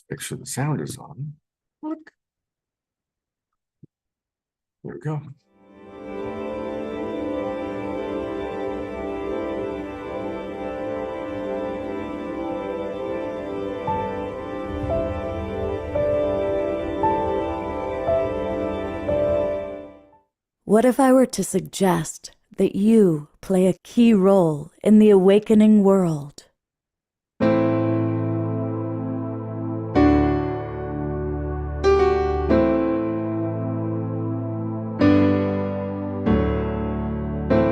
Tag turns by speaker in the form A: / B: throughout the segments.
A: Make sure the sound is on. Look. There we go.
B: What if I were to suggest that you play a key role in the awakening world?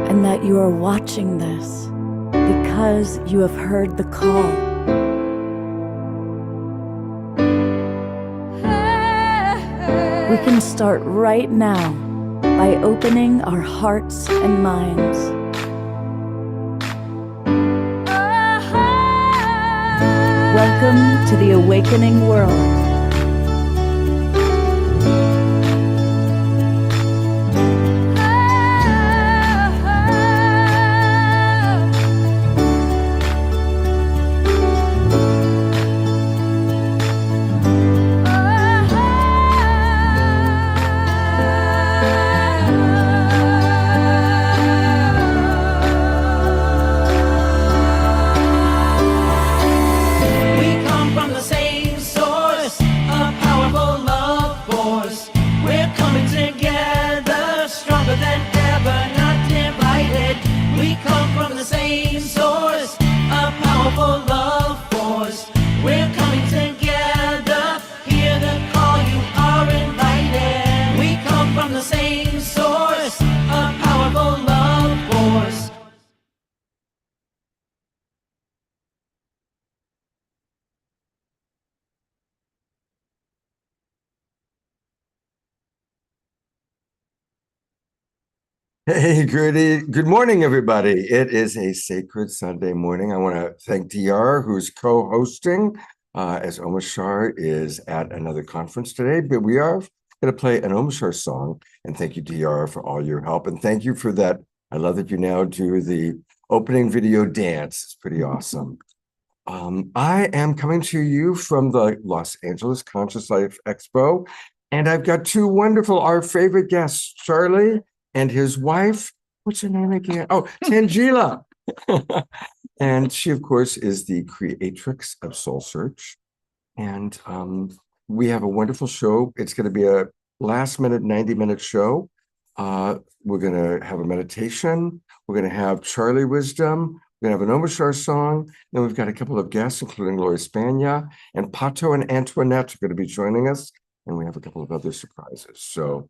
B: And that you are watching this because you have heard the call. We can start right now by opening our hearts and minds. Welcome to the awakening world.
A: Hey, good morning, everybody. It is a sacred Sunday morning. I want to thank DR, who's co-hosting, as Omashar is at another conference today. But we are going to play an Omashar song. And thank you, DR, for all your help. And thank you for that. I love that you now do the opening video dance. It's pretty awesome. I am coming to you from the Los Angeles Conscious Life Expo. And I've got two wonderful, our favorite guests, Charlie and his wife. What's her name again? Oh, Tangela. And she, of course, is the creatrix of Soul Search. And we have a wonderful show. It's going to be a last-minute, 90-minute show. We're going to have a meditation. We're going to have Charlie Wisdom. We're going to have an Omashar song. Then we've got a couple of guests, including Lori Spagna. And Pato and Antoinette are going to be joining us. And we have a couple of other surprises. So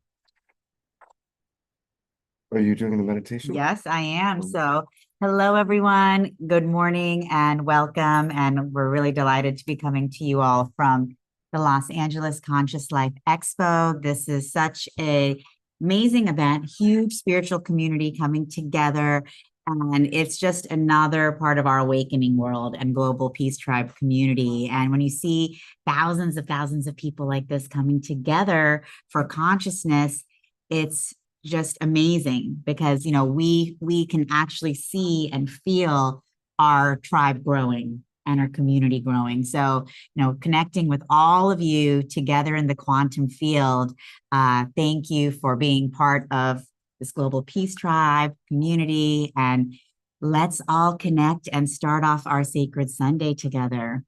A: are you doing the meditation?
C: Yes, I am. So hello, everyone. Good morning and welcome. And we're really delighted to be coming to you all from the Los Angeles Conscious Life Expo. This is such an amazing event, huge spiritual community coming together. And it's just another part of our awakening world and global peace tribe community. And when you see thousands of people like this coming together for consciousness, it's just amazing because, you know, we can actually see and feel our tribe growing and our community growing. So, you know, connecting with all of you together in the quantum field, thank you for being part of this global peace tribe community. And let's all connect and start off our sacred Sunday together.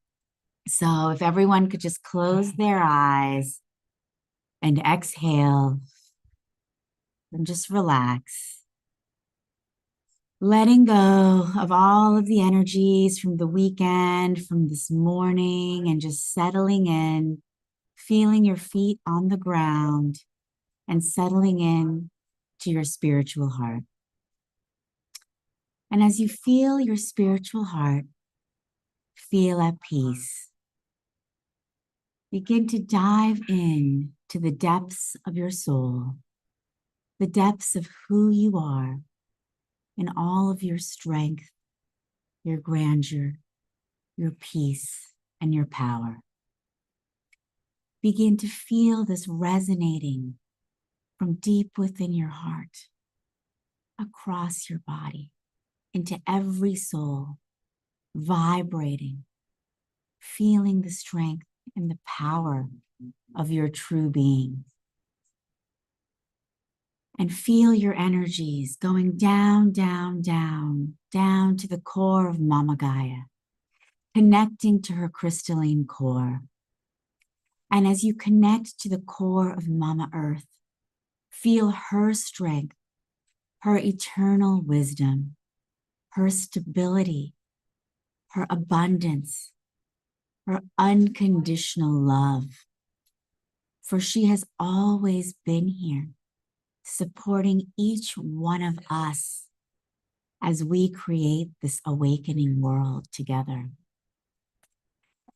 C: So if everyone could just close their eyes and exhale. And just relax, letting go of all of the energies from the weekend, from this morning, and just settling in, feeling your feet on the ground and settling in to your spiritual heart. And as you feel your spiritual heart, feel at peace. Begin to dive in to the depths of your soul, the depths of who you are in all of your strength, your grandeur, your peace, and your power. Begin to feel this resonating from deep within your heart, across your body, into every soul, vibrating, feeling the strength in the power of your true being. And feel your energies going down, down, down, down to the core of Mama Gaia, connecting to her crystalline core. And as you connect to the core of Mama Earth, feel her strength, her eternal wisdom, her stability, her abundance, her unconditional love. For she has always been here, supporting each one of us as we create this awakening world together.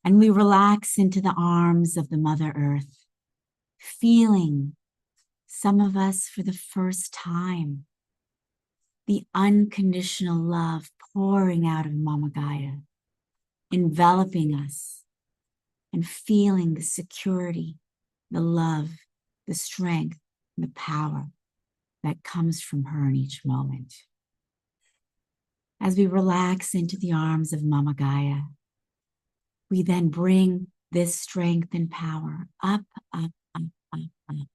C: And we relax into the arms of the Mother Earth, feeling, some of us for the first time, the unconditional love pouring out of Mama Gaia, enveloping us, and feeling the security, the love, the strength, and the power that comes from her in each moment. As we relax into the arms of Mama Gaia, we then bring this strength and power up, up, up, up, up,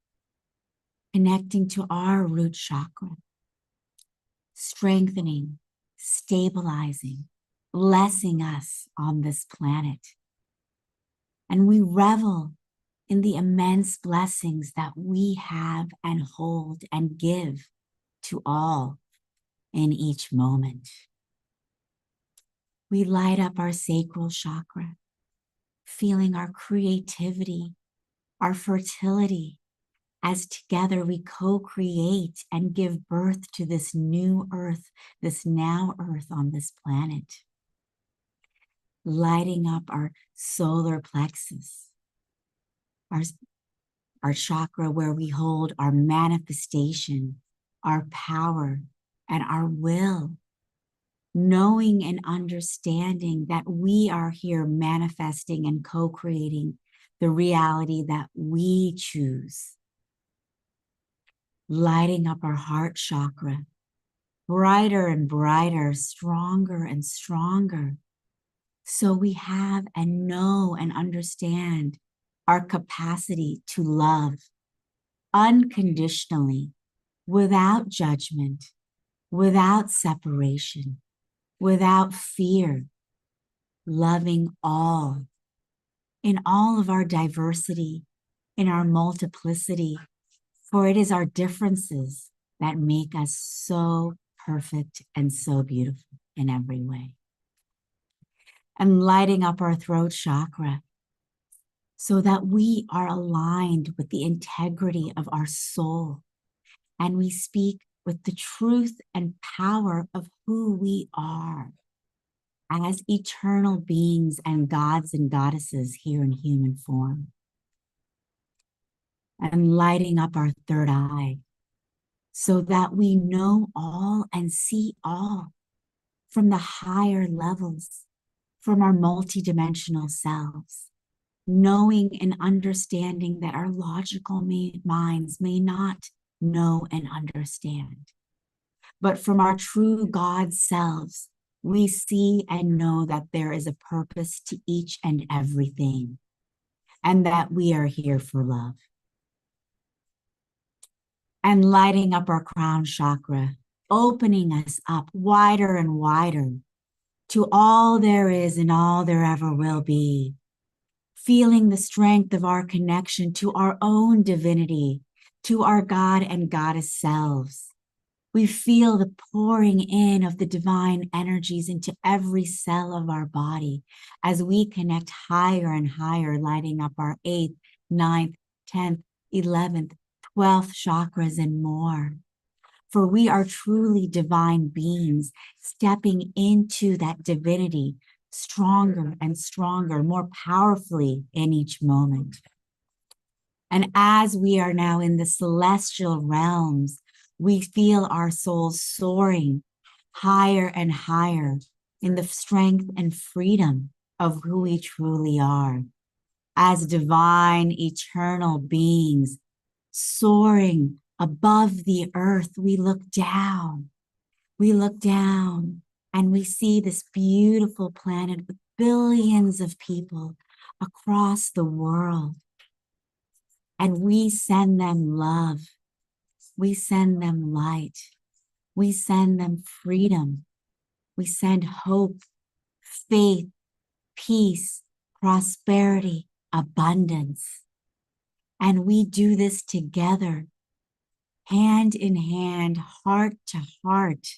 C: connecting to our root chakra, strengthening, stabilizing, blessing us on this planet. And we revel in the immense blessings that we have and hold and give to all in each moment. We light up our sacral chakra, feeling our creativity, our fertility, as together we co-create and give birth to this new earth, this now earth on this planet. Lighting up our solar plexus, our chakra where we hold our manifestation, our power, and our will, knowing and understanding that we are here manifesting and co-creating the reality that we choose. Lighting up our heart chakra, brighter and brighter, stronger and stronger, so we have and know and understand our capacity to love unconditionally, without judgment, without separation, without fear, loving all, in all of our diversity, in our multiplicity, for it is our differences that make us so perfect and so beautiful in every way. And lighting up our throat chakra so that we are aligned with the integrity of our soul, and we speak with the truth and power of who we are as eternal beings and gods and goddesses here in human form. And lighting up our third eye so that we know all and see all from the higher levels, from our multidimensional selves, knowing and understanding that our logical minds may not know and understand. But from our true God selves, we see and know that there is a purpose to each and everything, and that we are here for love. And lighting up our crown chakra, opening us up wider and wider to all there is and all there ever will be, feeling the strength of our connection to our own divinity, to our God and Goddess selves. We feel the pouring in of the divine energies into every cell of our body as we connect higher and higher, lighting up our 8th, 9th, 10th, 11th, 12th chakras and more. For we are truly divine beings stepping into that divinity stronger and stronger, more powerfully in each moment. And as we are now in the celestial realms, we feel our souls soaring higher and higher in the strength and freedom of who we truly are as divine, eternal beings soaring above the earth. We look down and we see this beautiful planet with billions of people across the world. And we send them love. We send them light. We send them freedom. We send hope, faith, peace, prosperity, abundance. And we do this together, hand in hand, heart to heart,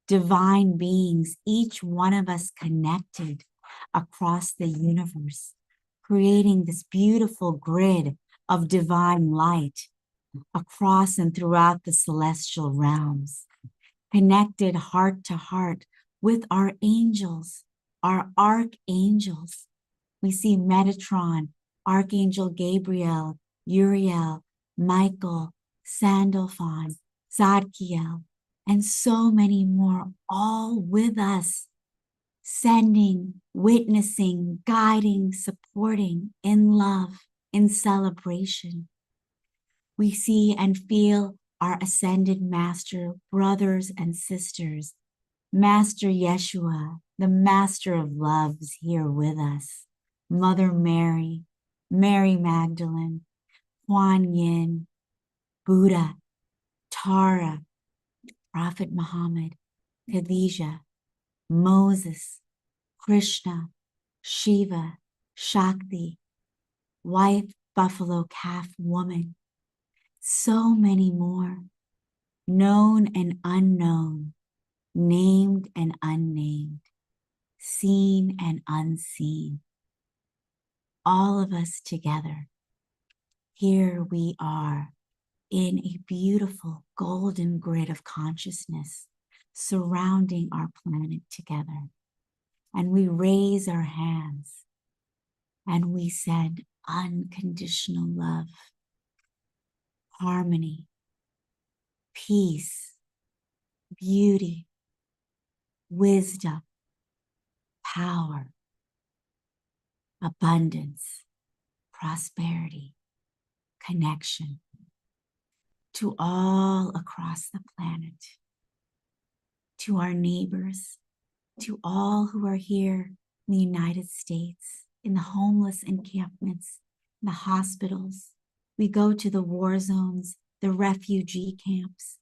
C: divine beings, each one of us connected across the universe, creating this beautiful grid of divine light across and throughout the celestial realms, connected heart to heart with our angels, our archangels. We see Metatron, Archangel Gabriel, Uriel, Michael, Sandalphon, Zadkiel, and so many more, all with us, sending, witnessing, guiding, supporting in love, in celebration. We see and feel our ascended master, brothers and sisters. Master Yeshua, the master of love, is here with us. Mother Mary, Mary Magdalene, Kuan Yin, Buddha, Tara, Prophet Muhammad, Khadijah, Moses, Krishna, Shiva, Shakti, wife, buffalo calf, woman, so many more, known and unknown, named and unnamed, seen and unseen. All of us together. Here we are in a beautiful golden grid of consciousness surrounding our planet together. And we raise our hands and we send unconditional love, harmony, peace, beauty, wisdom, power, abundance, prosperity, connection to all across the planet, to our neighbors, to all who are here in the United States, in the homeless encampments, in the hospitals. We go to the war zones, the refugee camps.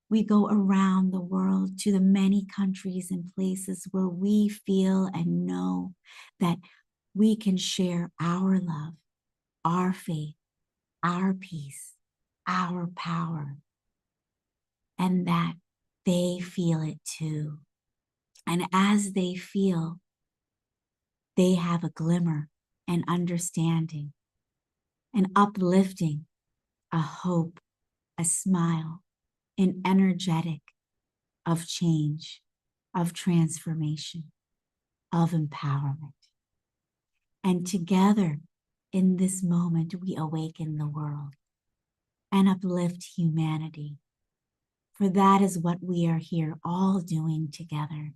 C: We go around the world to the many countries and places where we feel and know that we can share our love, our faith, our peace, our power, and that they feel it too. And as they feel, they have a glimmer, an understanding, an uplifting, a hope, a smile, an energetic of change, of transformation, of empowerment. And together in this moment, we awaken the world and uplift humanity. For that is what we are here all doing together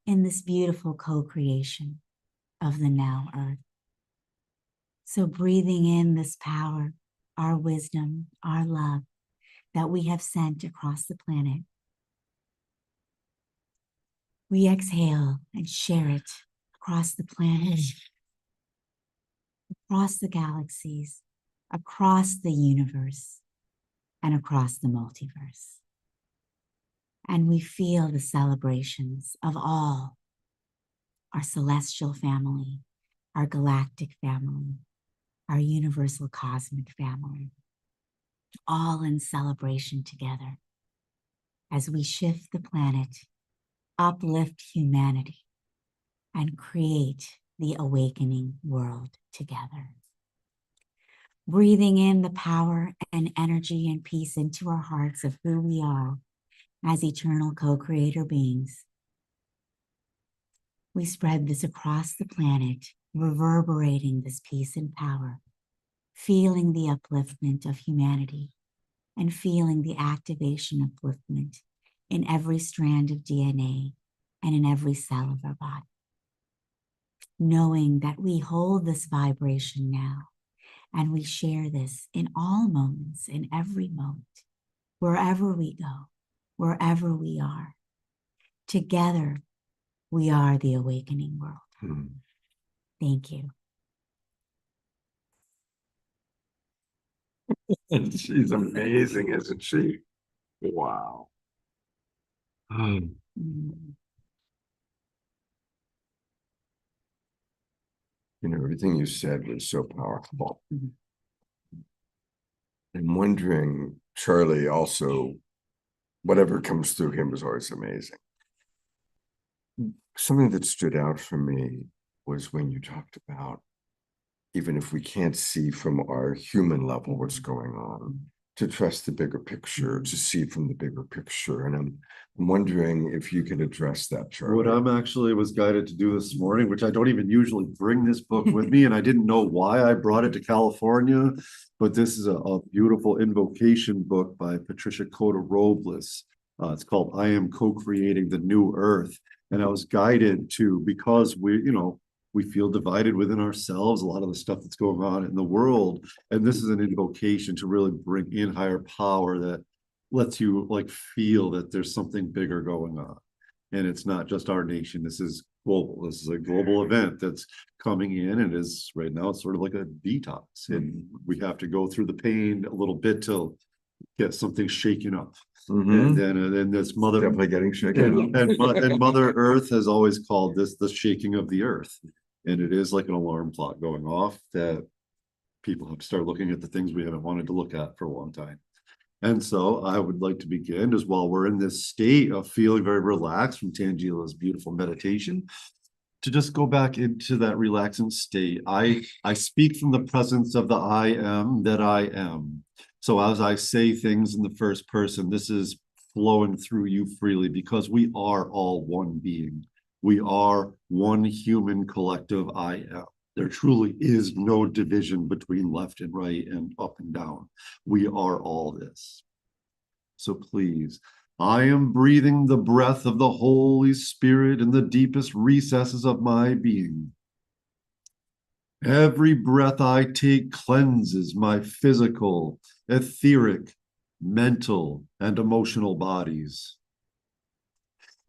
C: in this beautiful co-creation of the now earth. So breathing in this power, our wisdom, our love that we have sent across the planet, we exhale and share it across the planet, across the galaxies, across the universe, and across the multiverse. And we feel the celebrations of all our celestial family, our galactic family, our universal cosmic family, all in celebration together as we shift the planet, uplift humanity, and create the awakening world together. Breathing in the power and energy and peace into our hearts of who we are as eternal co-creator beings. We spread this across the planet, reverberating this peace and power, feeling the upliftment of humanity and feeling the activation upliftment in every strand of DNA and in every cell of our body. Knowing that we hold this vibration now and we share this in all moments, in every moment, wherever we go, wherever we are. Together, we are the awakening world. Thank you.
A: She's amazing, isn't she? Wow. You know, everything you said was so powerful. I'm wondering, Charlie, also, whatever comes through him was always amazing. Something that stood out for me was when you talked about, even if we can't see from our human level what's going on, to trust the bigger picture, to see from the bigger picture. And I'm wondering if you could address that, Charlie.
D: What I'm actually was guided to do this morning, which I don't even usually bring this book with me, and I didn't know why I brought it to California, but this is a beautiful invocation book by Patricia Cota Robles. It's called I Am Co-Creating the New Earth. And I was guided to, because we feel divided within ourselves, a lot of the stuff that's going on in the world. And this is an invocation to really bring in higher power that lets you like feel that there's something bigger going on. And it's not just our nation. This is global. This is a global event that's coming in, and is right now it's sort of like a detox. And we have to go through the pain a little bit to get something shaken up. And then this mother
A: Definitely getting shaken.
D: and Mother Earth has always called this the shaking of the earth. And it is like an alarm clock going off that people have to start looking at the things we haven't wanted to look at for a long time. And so I would like to begin, as while we're in this state of feeling very relaxed from Tangila's beautiful meditation, to just go back into that relaxing state. I speak from the presence of the I am that I am. So as I say things in the first person, this is flowing through you freely, because we are all one being. We are one human collective I am. There truly is no division between left and right and up and down. We are all this. So please, I am breathing the breath of the Holy Spirit in the deepest recesses of my being. Every breath I take cleanses my physical, etheric, mental, and emotional bodies.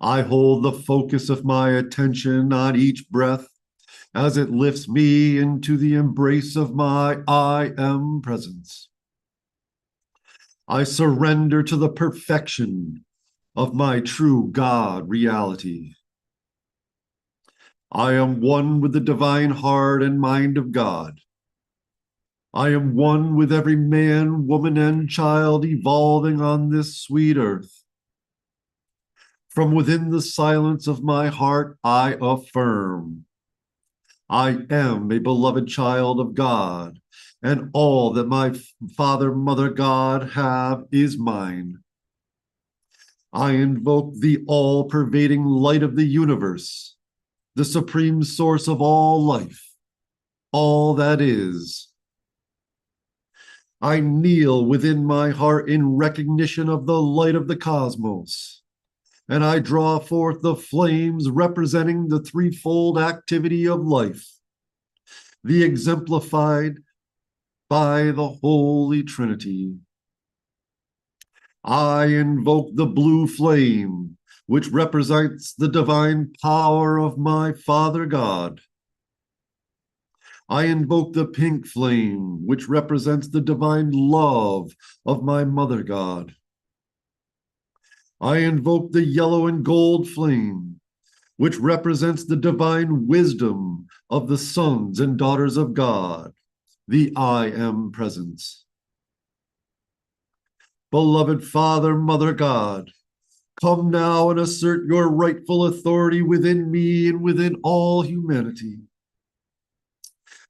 D: I hold the focus of my attention on each breath as it lifts me into the embrace of my I am presence. I surrender to the perfection of my true God reality. I am one with the divine heart and mind of God. I am one with every man, woman, and child evolving on this sweet earth. From within the silence of my heart, I affirm, I am a beloved child of God, and all that my Father, Mother, God have is mine. I invoke the all-pervading light of the universe, the supreme source of all life, all that is. I kneel within my heart in recognition of the light of the cosmos, and I draw forth the flames representing the threefold activity of life, the exemplified by the Holy Trinity. I invoke the blue flame, which represents the divine power of my Father God. I invoke the pink flame, which represents the divine love of my Mother God. I invoke the yellow and gold flame, which represents the divine wisdom of the sons and daughters of God, the I am presence. Beloved Father, Mother God, come now and assert your rightful authority within me and within all humanity.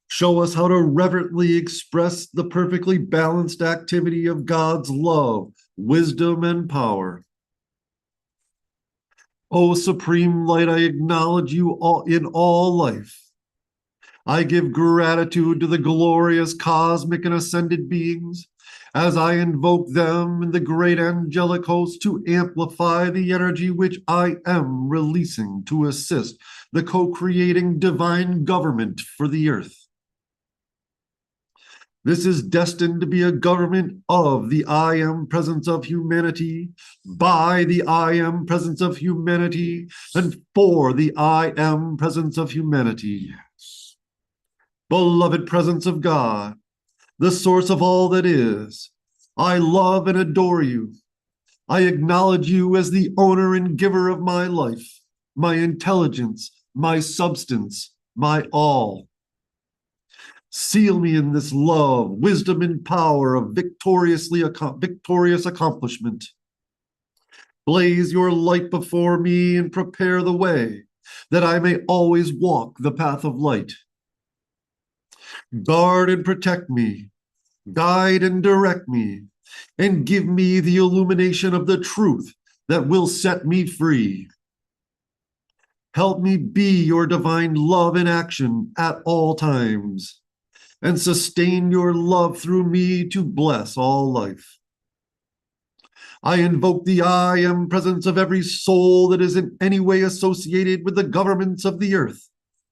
D: Show us how to reverently express the perfectly balanced activity of God's love, wisdom, and power. O Supreme Light, I acknowledge you all in all life. I give gratitude to the glorious cosmic and ascended beings as I invoke them and the great angelic host to amplify the energy which I am releasing to assist the co-creating divine government for the earth. This is destined to be a government of the I am presence of humanity, by the I am presence of humanity, and for the I am presence of humanity. Beloved presence of God, the source of all that is. I love and adore you. I acknowledge you as the owner and giver of my life, my intelligence, my substance, my all. Seal me in this love, wisdom, and power of victorious accomplishment. Blaze your light before me and prepare the way, that I may always walk the path of light. Guard and protect me, guide and direct me, and give me the illumination of the truth that will set me free. Help me be your divine love in action at all times, and sustain your love through me to bless all life. I invoke the I am presence of every soul that is in any way associated with the governments of the earth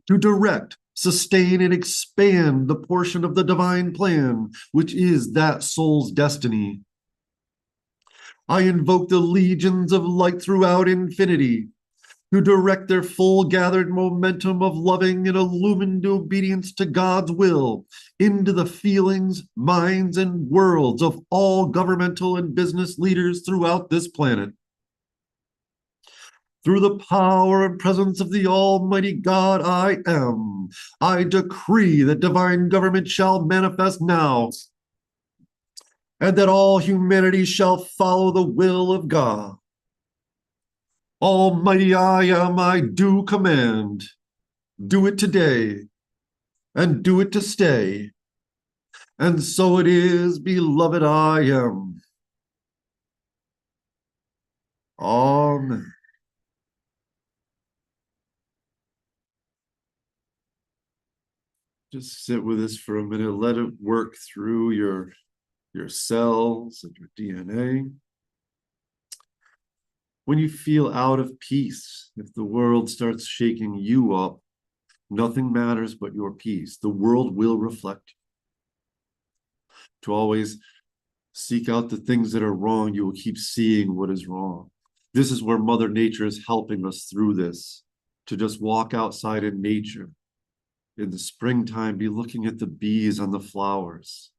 D: to direct, sustain, and expand the portion of the divine plan, which is that soul's destiny. I invoke the legions of light throughout infinity to direct their full gathered momentum of loving and illumined obedience to God's will into the feelings, minds, and worlds of all governmental and business leaders throughout this planet. Through the power and presence of the Almighty God I am, I decree that divine government shall manifest now, and that all humanity shall follow the will of God. Almighty I am, I do command. Do it today, and do it to stay. And so it is, beloved I am. Amen. Just sit with this for a minute. Let it work through your cells and your DNA. When you feel out of peace, if the world starts shaking you up, nothing matters but your peace. The world will reflect you. To always seek out the things that are wrong, you will keep seeing what is wrong. This is where Mother Nature is helping us through this, to just walk outside in nature. In the springtime, be looking at the bees on the flowers.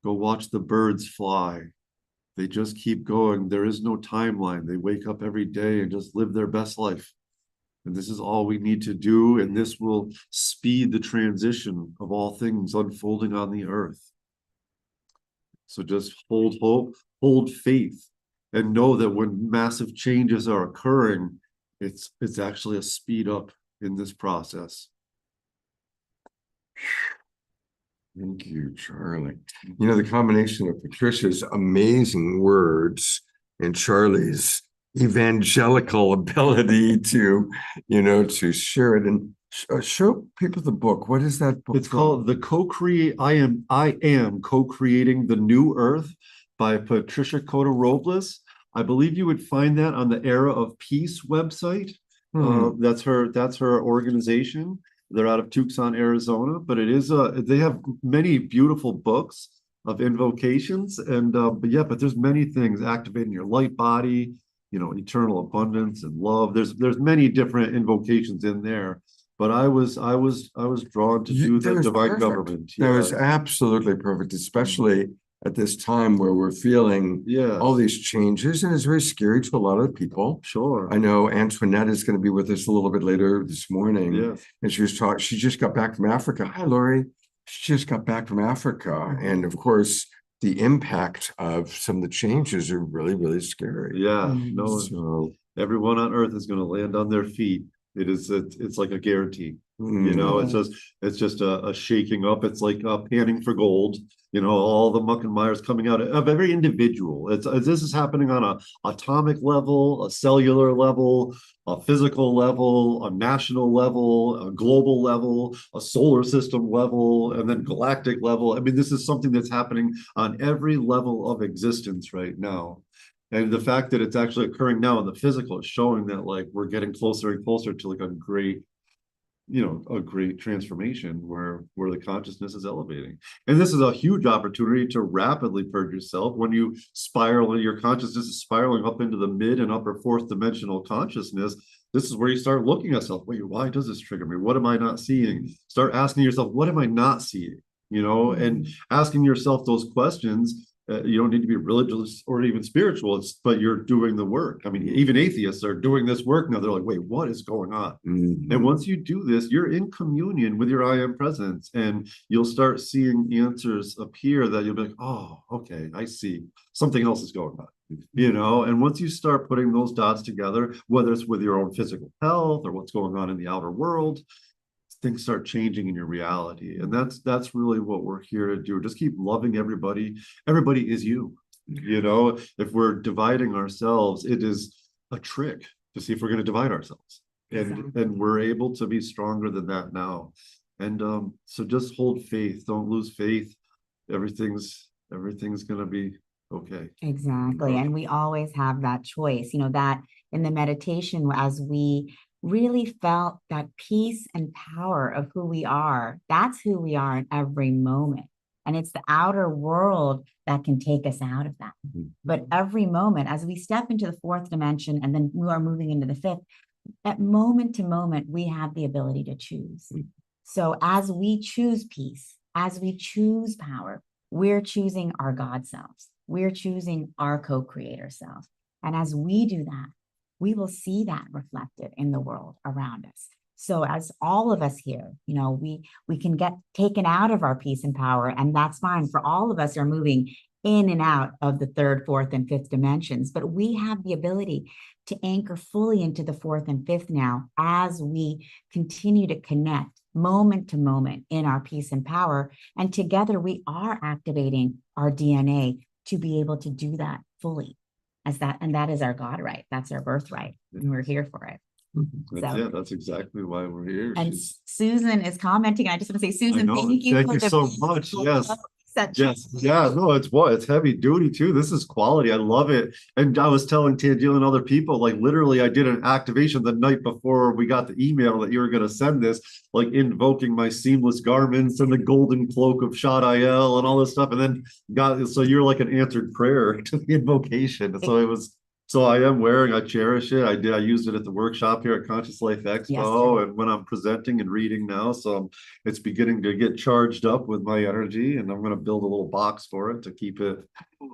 D: Go watch the birds fly. They just keep going. There is no timeline. They wake up every day and just live their best life. And this is all we need to do. And this will speed the transition of all things unfolding on the earth. So just hold hope, hold faith, and know that when massive changes are occurring, it's actually a speed up in this process.
A: Thank you, Charlie. You know, the combination of Patricia's amazing words and Charlie's evangelical ability to, to share it and show people the book. What is that book?
D: It's called I Am Co-Creating the New Earth by Patricia Cota Robles. I believe you would find that on the Era of Peace website. That's her organization. They're out of Tucson, Arizona, but it is they have many beautiful books of invocations, and but there's many things: activating your light body, eternal abundance and love. There's many different invocations in there, but I was drawn to do the divine government.
A: That was absolutely perfect, especially at this time where we're feeling all these changes, and it's very scary to a lot of people.
D: Sure.
A: I know Antoinette is going to be with us a little bit later this morning.
D: Yes.
A: And she just got back from Africa. Hi, Lori. She just got back from Africa. And of course, the impact of some of the changes are really, really scary.
D: Yeah.
A: So
D: everyone on earth is going to land on their feet. It's like a guarantee. It's just a shaking up. It's like panning for gold. All the muck and mires coming out of every individual. This is happening on a atomic level, a cellular level, a physical level, a national level, a global level, a solar system level, and then galactic level. I mean, this is something that's happening on every level of existence right now. And the fact that it's actually occurring now in the physical is showing that we're getting closer and closer to a great transformation where the consciousness is elevating. And this is a huge opportunity to rapidly purge yourself. When you spiral and your consciousness is spiraling up into the mid and upper fourth dimensional consciousness, this is where you start looking at yourself. Wait, why does this trigger me? What am I not seeing? Start asking yourself, what am I not seeing? you know, and asking yourself those questions. You don't need to be religious or even spiritual, but you're doing the work. I mean, even atheists are doing this work now. They're like, wait, what is going on? And once you do this, you're in communion with your I am presence, and you'll start seeing answers appear that you'll be like, oh, okay, I see. Something else is going on, you know? And once you start putting those dots together, whether it's with your own physical health or what's going on in the outer world, things start changing in your reality. And that's really what we're here to do. Just keep loving everybody. Everybody is you. You know, if we're dividing ourselves, it is a trick to see if we're going to divide ourselves. And we're able to be stronger than that now. And so just hold faith. Don't lose faith. Everything's gonna be okay.
C: Exactly. And we always have that choice, you know, that in the meditation, as we really felt that peace and power of who we are, that's who we are in every moment. And it's the outer world that can take us out of that. But every moment, as we step into the fourth dimension and then we are moving into the fifth, at moment to moment, we have the ability to choose. So as we choose peace, as we choose power, we're choosing our God selves. We're choosing our co-creator self. And as we do that, we will see that reflected in the world around us. So as all of us here, you know, we can get taken out of our peace and power, and that's fine. For all of us are moving in and out of the third, fourth, and fifth dimensions, but we have the ability to anchor fully into the fourth and fifth now as we continue to connect moment to moment in our peace and power. And together we are activating our DNA to be able to do that fully as that. And that is our God right. That's our birthright. And we're here for it.
D: That's exactly why we're here.
C: And Susan is commenting. I just want to say, Susan, thank you
D: Thank you so much. Yes. Yes. Yeah. No, it's heavy duty too. This is quality. I love it. And I was telling Tangela and other people, like literally, I did an activation the night before we got the email that you were going to send this, like invoking my seamless garments and the golden cloak of Shadael and all this stuff. And then so you're like an answered prayer to the invocation. So it was. So I am wearing, I cherish it. I used it at the workshop here at Conscious Life Expo and when I'm presenting and reading now. So it's beginning to get charged up with my energy, and I'm going to build a little box for it to keep it,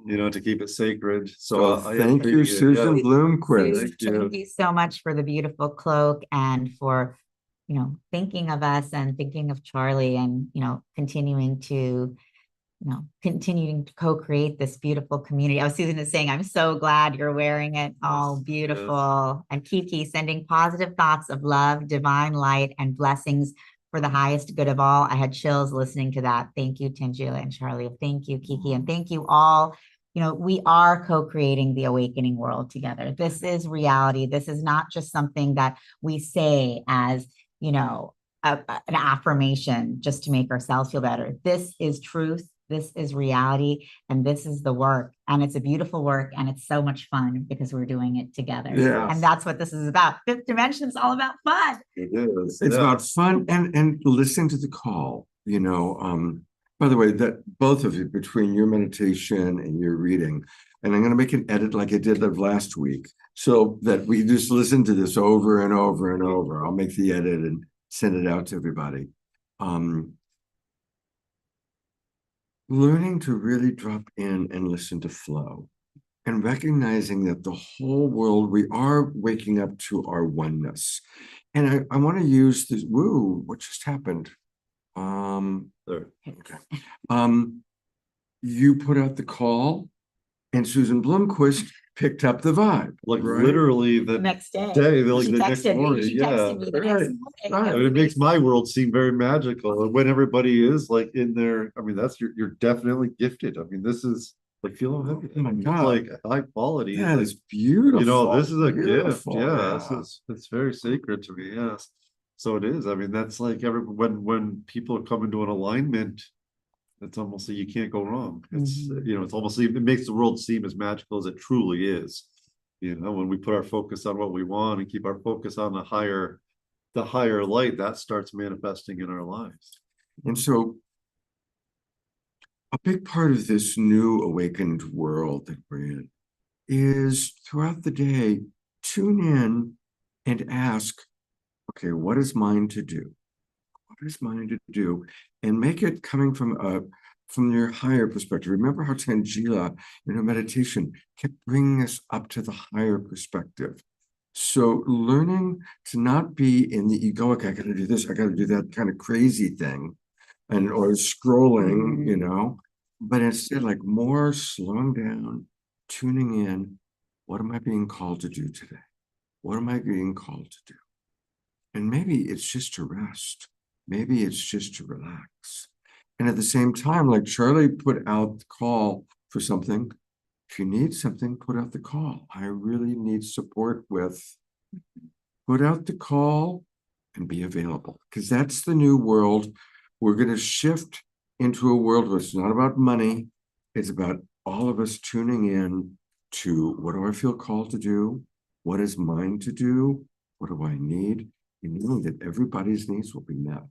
D: you know, to keep it sacred. So
A: thank you, Susan Bloomquist.
C: Thank you so much for the beautiful cloak and for, you know, thinking of us and thinking of Charlie and, you know, continuing to co-create this beautiful community. I was Susan is saying, I'm so glad you're wearing it. All beautiful. Yes. And Kiki sending positive thoughts of love, divine light, and blessings for the highest good of all. I had chills listening to that. Thank you, Tangela and Charlie. Thank you, Kiki. And thank you all. You know, we are co-creating the awakening world together. This is reality. This is not just something that we say as, you know, an affirmation just to make ourselves feel better. This is truth. This is reality, and this is the work, and it's a beautiful work, and it's so much fun because we're doing it together.
A: Yeah.
C: And that's what this is about. Fifth dimension is all about fun.
D: It is.
A: It's about fun and listening to the call, you know. By the way, that both of you, between your meditation and your reading, and I'm going to make an edit like I did of last week, so that we just listen to this over and over and over. I'll make the edit and send it out to everybody. Learning to really drop in and listen to flow, and recognizing that the whole world, we are waking up to our oneness. And I want to use this, what just happened?
D: There.
A: Okay. You put out the call, and Susan Bloomquist picked up the vibe.
D: Like literally the
C: next day,
D: like the next morning.
C: She texted me the next morning.
D: Right. It makes my world seem very magical. And when everybody is like in there, I mean, you're definitely gifted. I mean, this is like, feel how heavy.
A: Oh my God.
D: Like high quality.
A: That is beautiful.
D: You know, this is a gift.
A: Yeah.
D: It's very sacred to me. Yes. So it is. I mean, that's like when people come into an alignment, it's almost like you can't go wrong. It's you know, it's almost, it makes the world seem as magical as it truly is. You know, when we put our focus on what we want and keep our focus on the higher light, that starts manifesting in our lives.
A: And so a big part of this new awakened world that we're in is throughout the day, tune in and ask, okay, what is mine to do? what is mine to do, and make it coming from your higher perspective. Remember how Tangela in her meditation kept bringing us up to the higher perspective. So learning to not be in the egoic, I got to do this, I got to do that kind of crazy thing, and or scrolling, you know, but instead like more slowing down, tuning in. What am I being called to do today? What am I being called to do? And maybe it's just to rest. Maybe it's just to relax. And at the same time, like Charlie put out the call for something. If you need something, put out the call. I really need support with. Put out the call and be available, because that's the new world. We're going to shift into a world where it's not about money. It's about all of us tuning in to, what do I feel called to do? What is mine to do? What do I need? And knowing that everybody's needs will be met.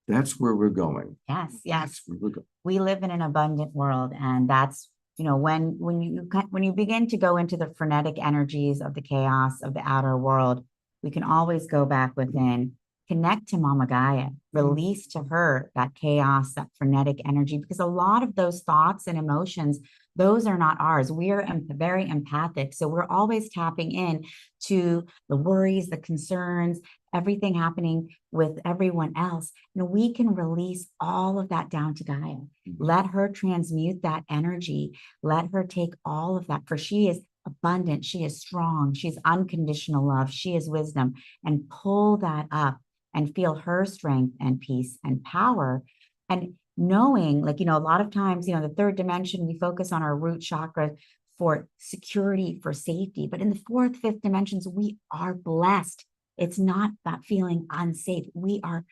A: That's where we're going.
C: Yes,
A: That's where we're going.
C: we live in an abundant world, and that's, you know, when you begin to go into the frenetic energies of the chaos of the outer world, we can always go back within, connect to Mama Gaia, release to her that chaos, that frenetic energy, because a lot of those thoughts and emotions, those are not ours. We are very empathic, so we're always tapping in to the worries, the concerns, everything happening with everyone else. And we can release all of that down to Gaia. Let her transmute that energy. Let her take all of that, for she is abundant. She is strong. She's unconditional love. She is wisdom. And pull that up and feel her strength and peace and power. And knowing, like, you know, a lot of times, you know, the third dimension, we focus on our root chakra for security, for safety. But in the fourth, fifth dimensions, we are blessed. It's not that feeling unsafe. We are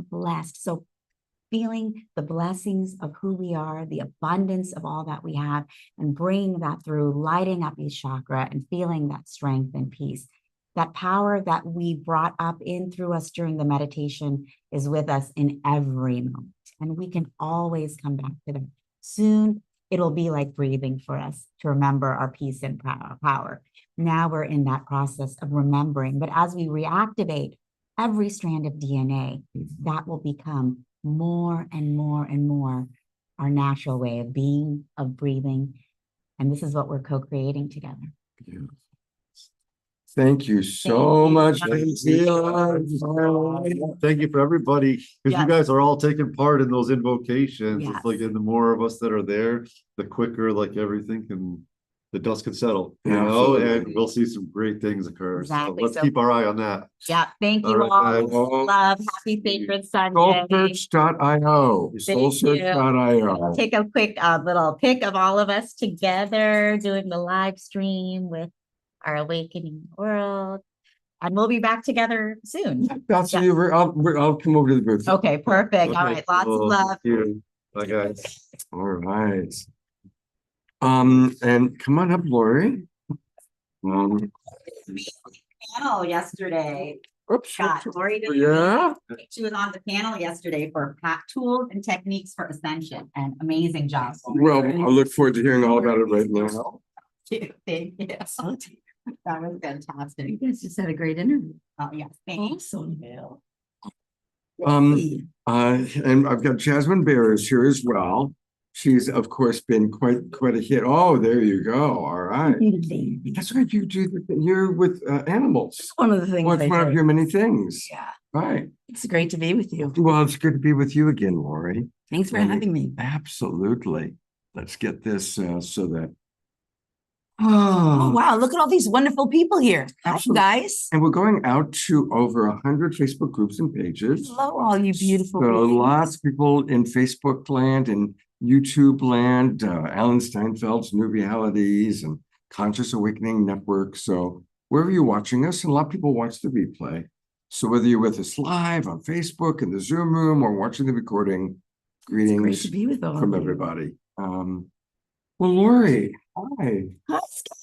C: blessed. So feeling the blessings of who we are, the abundance of all that we have, and bringing that through, lighting up each chakra and feeling that strength and peace. That power that we brought up in through us during the meditation is with us in every moment. And we can always come back to them. Soon, it'll be like breathing for us to remember our peace and power. Now we're in that process of remembering. But as we reactivate every strand of DNA, that will become more and more and more our natural way of being, of breathing. And this is what we're co-creating together.
A: Yeah. Thank you so much, Tangela.
D: Thank you for everybody, because
C: Yes.
D: you guys are all taking part in those invocations.
C: Yes.
D: It's like, and the more of us that are there, the quicker like everything can, the dust can settle, you know,
A: Absolutely.
D: and we'll see some great things occur.
C: Exactly.
D: So let's
C: So-
D: keep our eye on that.
C: Yeah, thank you
D: All right,
C: all.
D: guys.
C: Love, happy Sacred Sunday.
A: Soulsearch.io. Soulsearch.io.
C: Take a quick little pic of all of us together doing the live stream with our awakening world. And we'll be back together soon.
A: I'll see you. I'll come over to the booth.
C: Okay, perfect. All
D: Okay,
C: right, lots of
D: cool.
C: love.
D: Thank you. Bye, guys.
A: All right. And come on up, Lori.
C: Panel yesterday.
A: Oops.
C: Scott, Lori did.
A: Yeah.
C: She was on the panel yesterday for tools and techniques for ascension, and amazing job.
A: Well, I look forward to hearing all about it right now.
C: Thank you. That was fantastic. You guys just had a great interview. Oh, yes. Thanks.
A: And I've got Jasmine Bear is here as well. She's of course been quite a hit. Oh, there you go. All right. That's right. You do. You're with animals.
E: One of the things.
A: Well, it's
E: I
A: one of
E: do.
A: your many things.
E: Yeah,
A: Right.
E: it's great to be with you.
A: Well, it's good to be with you again, Lori.
E: Thanks for
A: And-
E: having me.
A: Absolutely. Let's get this so that.
E: Oh, wow, look at all these wonderful people here. Hi,
A: Absolutely.
E: guys.
A: And we're going out to over 100 Facebook groups and pages.
E: Hello, all you beautiful
A: So
E: beings.
A: lots of people in Facebook land and YouTube land, Alan Steinfeld's New Realities and Conscious Awakening Network. So wherever you're watching us, and a lot of people watch the replay. So whether you're with us live on Facebook in the Zoom room or watching the recording,
E: It's great
A: greetings
E: to be with all
A: from
E: of you.
A: everybody. Well, Lori, hi.
E: Hi, Scott.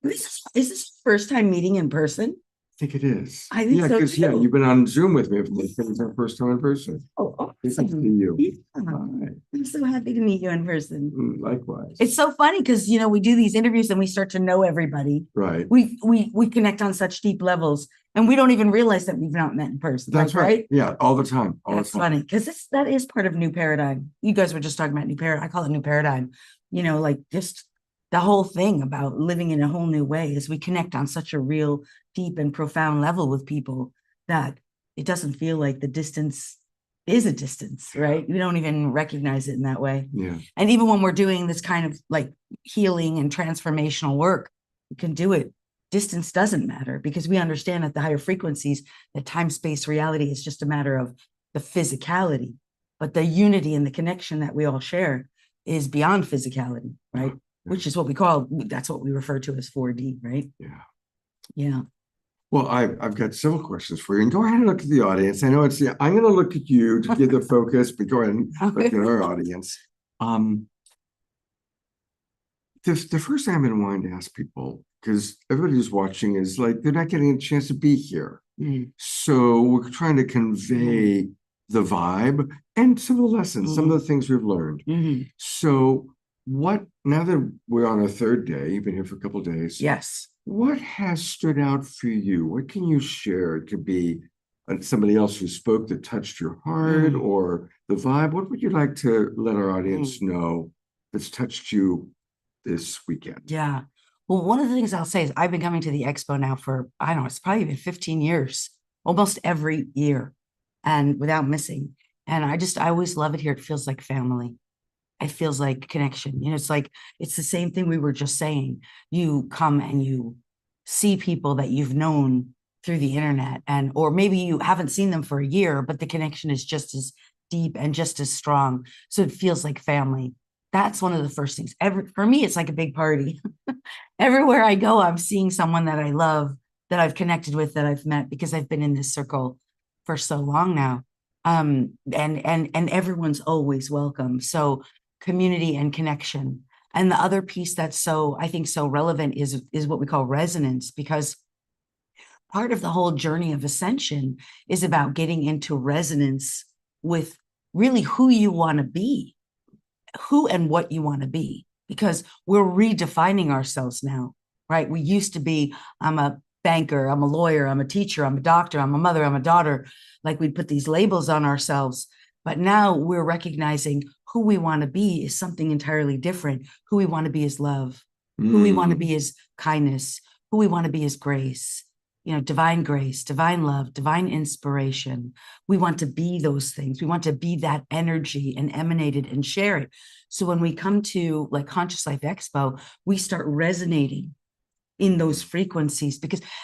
E: Is this your first time meeting in person?
A: think it is.
E: I think
A: Yeah,
E: so
A: because yeah,
E: too.
A: you've been on Zoom with me. It's our first time in person.
E: Oh,
A: Good to see
E: awesome.
A: you.
E: Yeah.
A: All right.
E: I'm so happy to meet you in person.
A: Likewise.
E: It's so funny because we do these interviews and we start to know everybody.
A: Right.
E: We connect on such deep levels, and we don't even realize that we've not met in person.
A: That's
E: like,
A: right. Yeah, all the time. All
E: That's
A: the time.
E: funny because that is part of new paradigm. You guys were just talking about new paradigm. I call it new paradigm. Like just the whole thing about living in a whole new way as we connect on such a real, deep, and profound level with people that it doesn't feel like the distance is a distance, right? We don't even recognize it in that way.
A: Yeah.
E: And even when we're doing this kind of like healing and transformational work, we can do it. Distance doesn't matter because we understand at the higher frequencies that time, space, reality is just a matter of the physicality, but the unity and the connection that we all share is beyond physicality, right? Which is what that's what we refer to as 4D, right?
A: Yeah.
E: Yeah.
A: Well, I've got several questions for you. And go ahead and look at the audience. I know I'm going to look at you to give the focus, but go ahead and look at our audience. The first thing I've been wanting to ask people, because everybody who's watching is like, they're not getting a chance to be here. So we're trying to convey the vibe and some of the lessons, some of the things we've learned. So now that we're on our third day, you've been here for a couple of days.
E: Yes.
A: What has stood out for you? What can you share? It could be somebody else who spoke that touched your heart or the vibe. What would you like to let our audience know that's touched you this weekend?
E: Yeah. Well, one of the things I'll say is I've been coming to the Expo now for, I don't know, it's probably been 15 years, almost every year and without missing. And I always love it here. It feels like family. It feels like connection. It's the same thing we were just saying. You come and you see people that you've known through the internet or maybe you haven't seen them for a year, but the connection is just as deep and just as strong. So it feels like family. That's one of the first things. For me, it's like a big party. Everywhere I go, I'm seeing someone that I love, that I've connected with, that I've met because I've been in this circle for so long now. And everyone's always welcome. So community and connection. And the other piece that's I think so relevant is what we call resonance, because part of the whole journey of ascension is about getting into resonance with really who you want to be, who and what you want to be, because we're redefining ourselves now, right? We used to be, I'm a banker, I'm a lawyer, I'm a teacher, I'm a doctor, I'm a mother, I'm a daughter. Like we'd put these labels on ourselves. But now we're recognizing who we want to be is something entirely different. Who we want to be is love. Who we want to be is kindness. Who we want to be is grace. Divine grace, divine love, divine inspiration. We want to be those things. We want to be that energy and emanate it and share it. So when we come to like Conscious Life Expo, we start resonating in those frequencies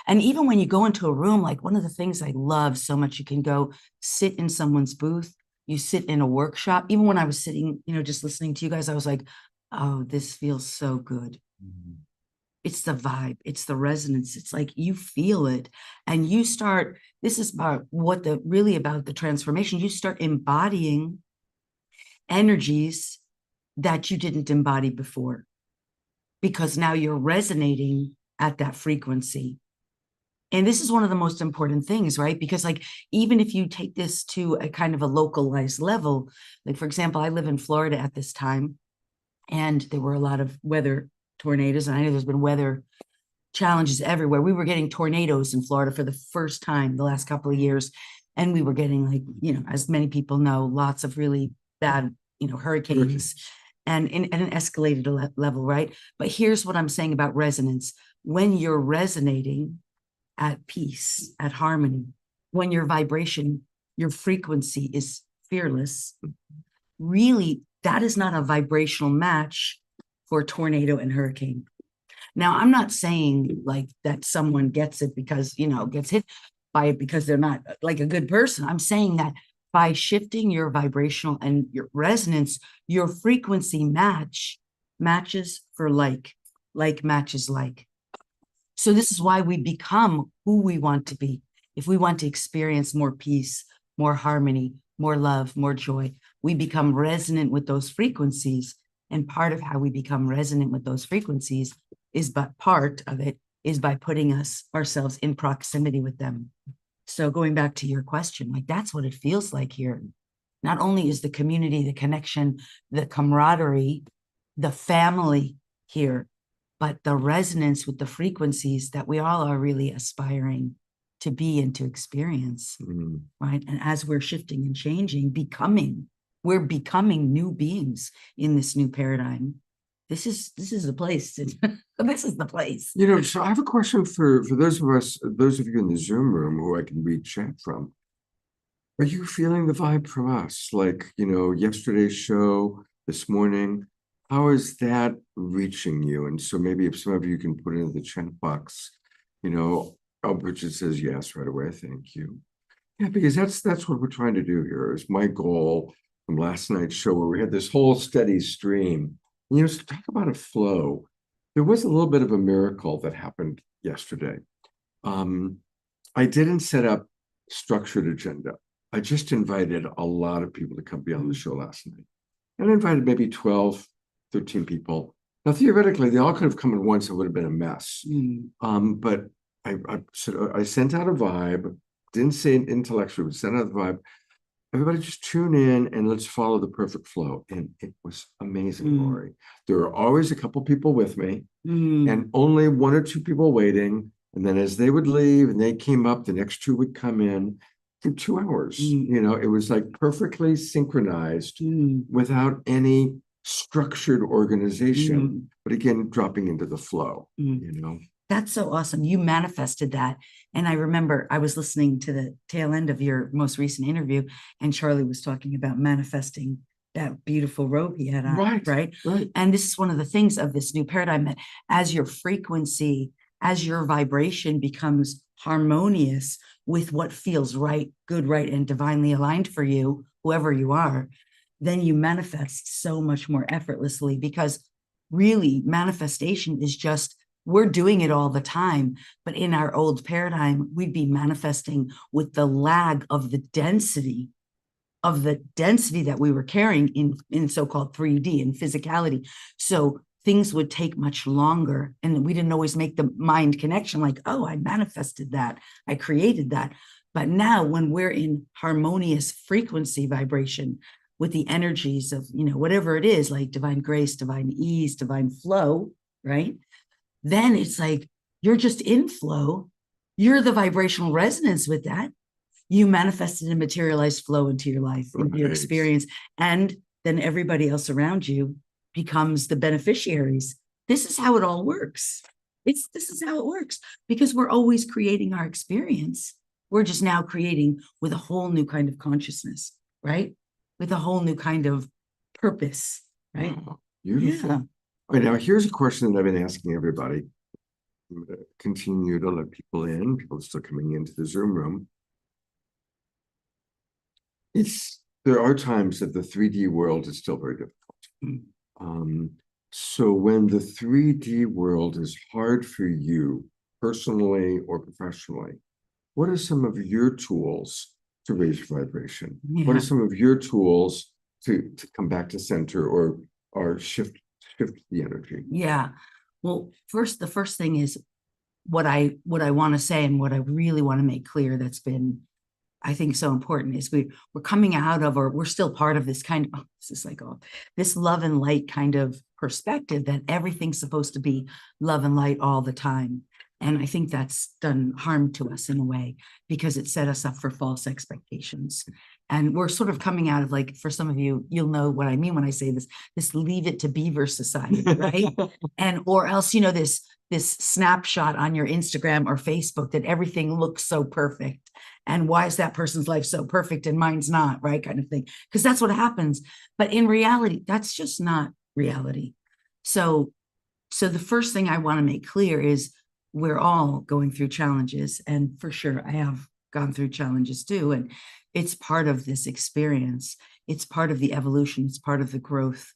E: and even when you go into a room, like one of the things I love so much, you can go sit in someone's booth, you sit in a workshop. Even when I was sitting, just listening to you guys, I was like, oh, this feels so good. It's the vibe, it's the resonance. It's like you feel it and you start, this is about about the transformation. You start embodying energies that you didn't embody before, because now you're resonating at that frequency. And this is one of the most important things, right? Because like, even if you take this to a kind of a localized level, like for example, I live in Florida at this time, and there were a lot of weather tornadoes. And I know there's been weather challenges everywhere. We were getting tornadoes in Florida for the first time the last couple of years. And we were getting like, as many people know, lots of really bad, hurricanes. And at an escalated level, right? But here's what I'm saying about resonance. When you're resonating at peace, at harmony, when your vibration, your frequency is fearless, really, that is not a vibrational match for tornado and hurricane. Now, I'm not saying like that someone gets it because, gets hit by it because they're not like a good person. I'm saying that by shifting your vibrational and your resonance, your frequency matches for like matches like. So this is why we become who we want to be. If we want to experience more peace, more harmony, more love, more joy, we become resonant with those frequencies. And part of how we become resonant with those frequencies is, but part of it is by putting ourselves in proximity with them. So going back to your question, like that's what it feels like here. Not only is the community, the connection, the camaraderie, the family here, but the resonance with the frequencies that we all are really aspiring to be and to experience, right? And as we're shifting and changing, we're becoming new beings in this new paradigm. This is the place. This is the place.
A: You know, so I have a question for those of you in the Zoom room who I can read chat from. Are you feeling the vibe from us? Like, you know, yesterday's show, this morning, how is that reaching you? And so maybe if some of you can put it in the chat box, you know, oh, Bridget says yes right away. Thank you. Yeah, because that's what we're trying to do here. Is my goal from last night's show where we had this whole steady stream. You know, so talk about a flow. There was a little bit of a miracle that happened yesterday. I didn't set up structured agenda. I just invited a lot of people to come be on the show last night. And I invited maybe 12, 13 people. Now, theoretically, they all could have come at once. It would have been a mess. But I sent out a vibe, didn't say it intellectually, but sent out the vibe. Everybody just tune in and let's follow the perfect flow. And it was amazing, Lori. There were always a couple people with me and only 1 or 2 people waiting. And then as they would leave and they came up, the next 2 would come in for 2 hours. You know, it was like perfectly synchronized without any structured organization, but again, dropping into the flow, you know.
E: That's so awesome. You manifested that. And I remember I was listening to the tail end of your most recent interview, and Charlie was talking about manifesting that beautiful robe he had on, right? And this is one of the things of this new paradigm, that as your frequency, as your vibration becomes harmonious with what feels right, good, right, and divinely aligned for you, whoever you are, then you manifest so much more effortlessly, because really manifestation is just, we're doing it all the time. But in our old paradigm, we'd be manifesting with the lag of the density that we were carrying in so-called 3D and physicality. So things would take much longer, and we didn't always make the mind connection like, oh, I manifested that, I created that. But now when we're in harmonious frequency vibration with the energies of, you know, whatever it is, like divine grace, divine ease, divine flow, right? Then it's like, you're just in flow. You're the vibrational resonance with that. You manifested and materialized flow into your life, into your experience. And then everybody else around you becomes the beneficiaries. This is how it all works. This is how it works, because we're always creating our experience. We're just now creating with a whole new kind of consciousness, right? With a whole new kind of purpose, right?
A: Wow, beautiful. Yeah. All right, now here's a question that I've been asking everybody. I'm going to continue to let people in. People are still coming into the Zoom room. There are times that the 3D world is still very difficult. So when the 3D world is hard for you personally or professionally, what are some of your tools to raise your vibration? What are some of your tools to come back to center or shift the energy?
E: Yeah. Well, the first thing is what I want to say, and what I really want to make clear, that's been, I think, so important, is we're coming out of, or we're still part of this kind of, this is like this love and light kind of perspective, that everything's supposed to be love and light all the time. And I think that's done harm to us in a way, because it set us up for false expectations. And we're sort of coming out of, like, for some of you, you'll know what I mean when I say this leave it to beaver society, right? And, or else, you know, this snapshot on your Instagram or Facebook that everything looks so perfect. And why is that person's life so perfect and mine's not, right? Kind of thing. Because that's what happens. But in reality, that's just not reality. So the first thing I want to make clear is, we're all going through challenges, and for sure I have gone through challenges too, and it's part of this experience. It's part of the evolution. It's part of the growth.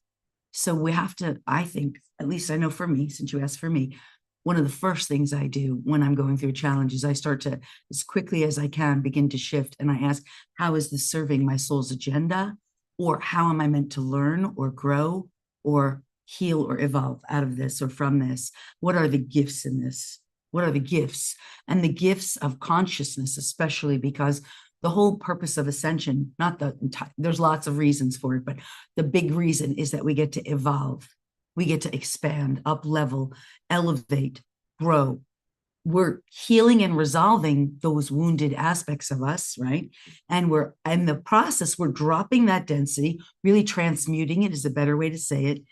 E: So we have to, I think, at least I know for me, since you asked for me, one of the first things I do when I'm going through challenges, I start to, as quickly as I can, begin to shift, and I ask, how is this serving my soul's agenda? Or how am I meant to learn or grow or heal or evolve out of this or from this? What are the gifts in this? What are the gifts? And the gifts of consciousness, especially because the whole purpose of ascension, not the entire, there's lots of reasons for it, but the big reason is that we get to evolve. We get to expand, up level, elevate, grow. We're healing and resolving those wounded aspects of us, right? And we're in the process, we're dropping that density, really transmuting it is a better way to say it.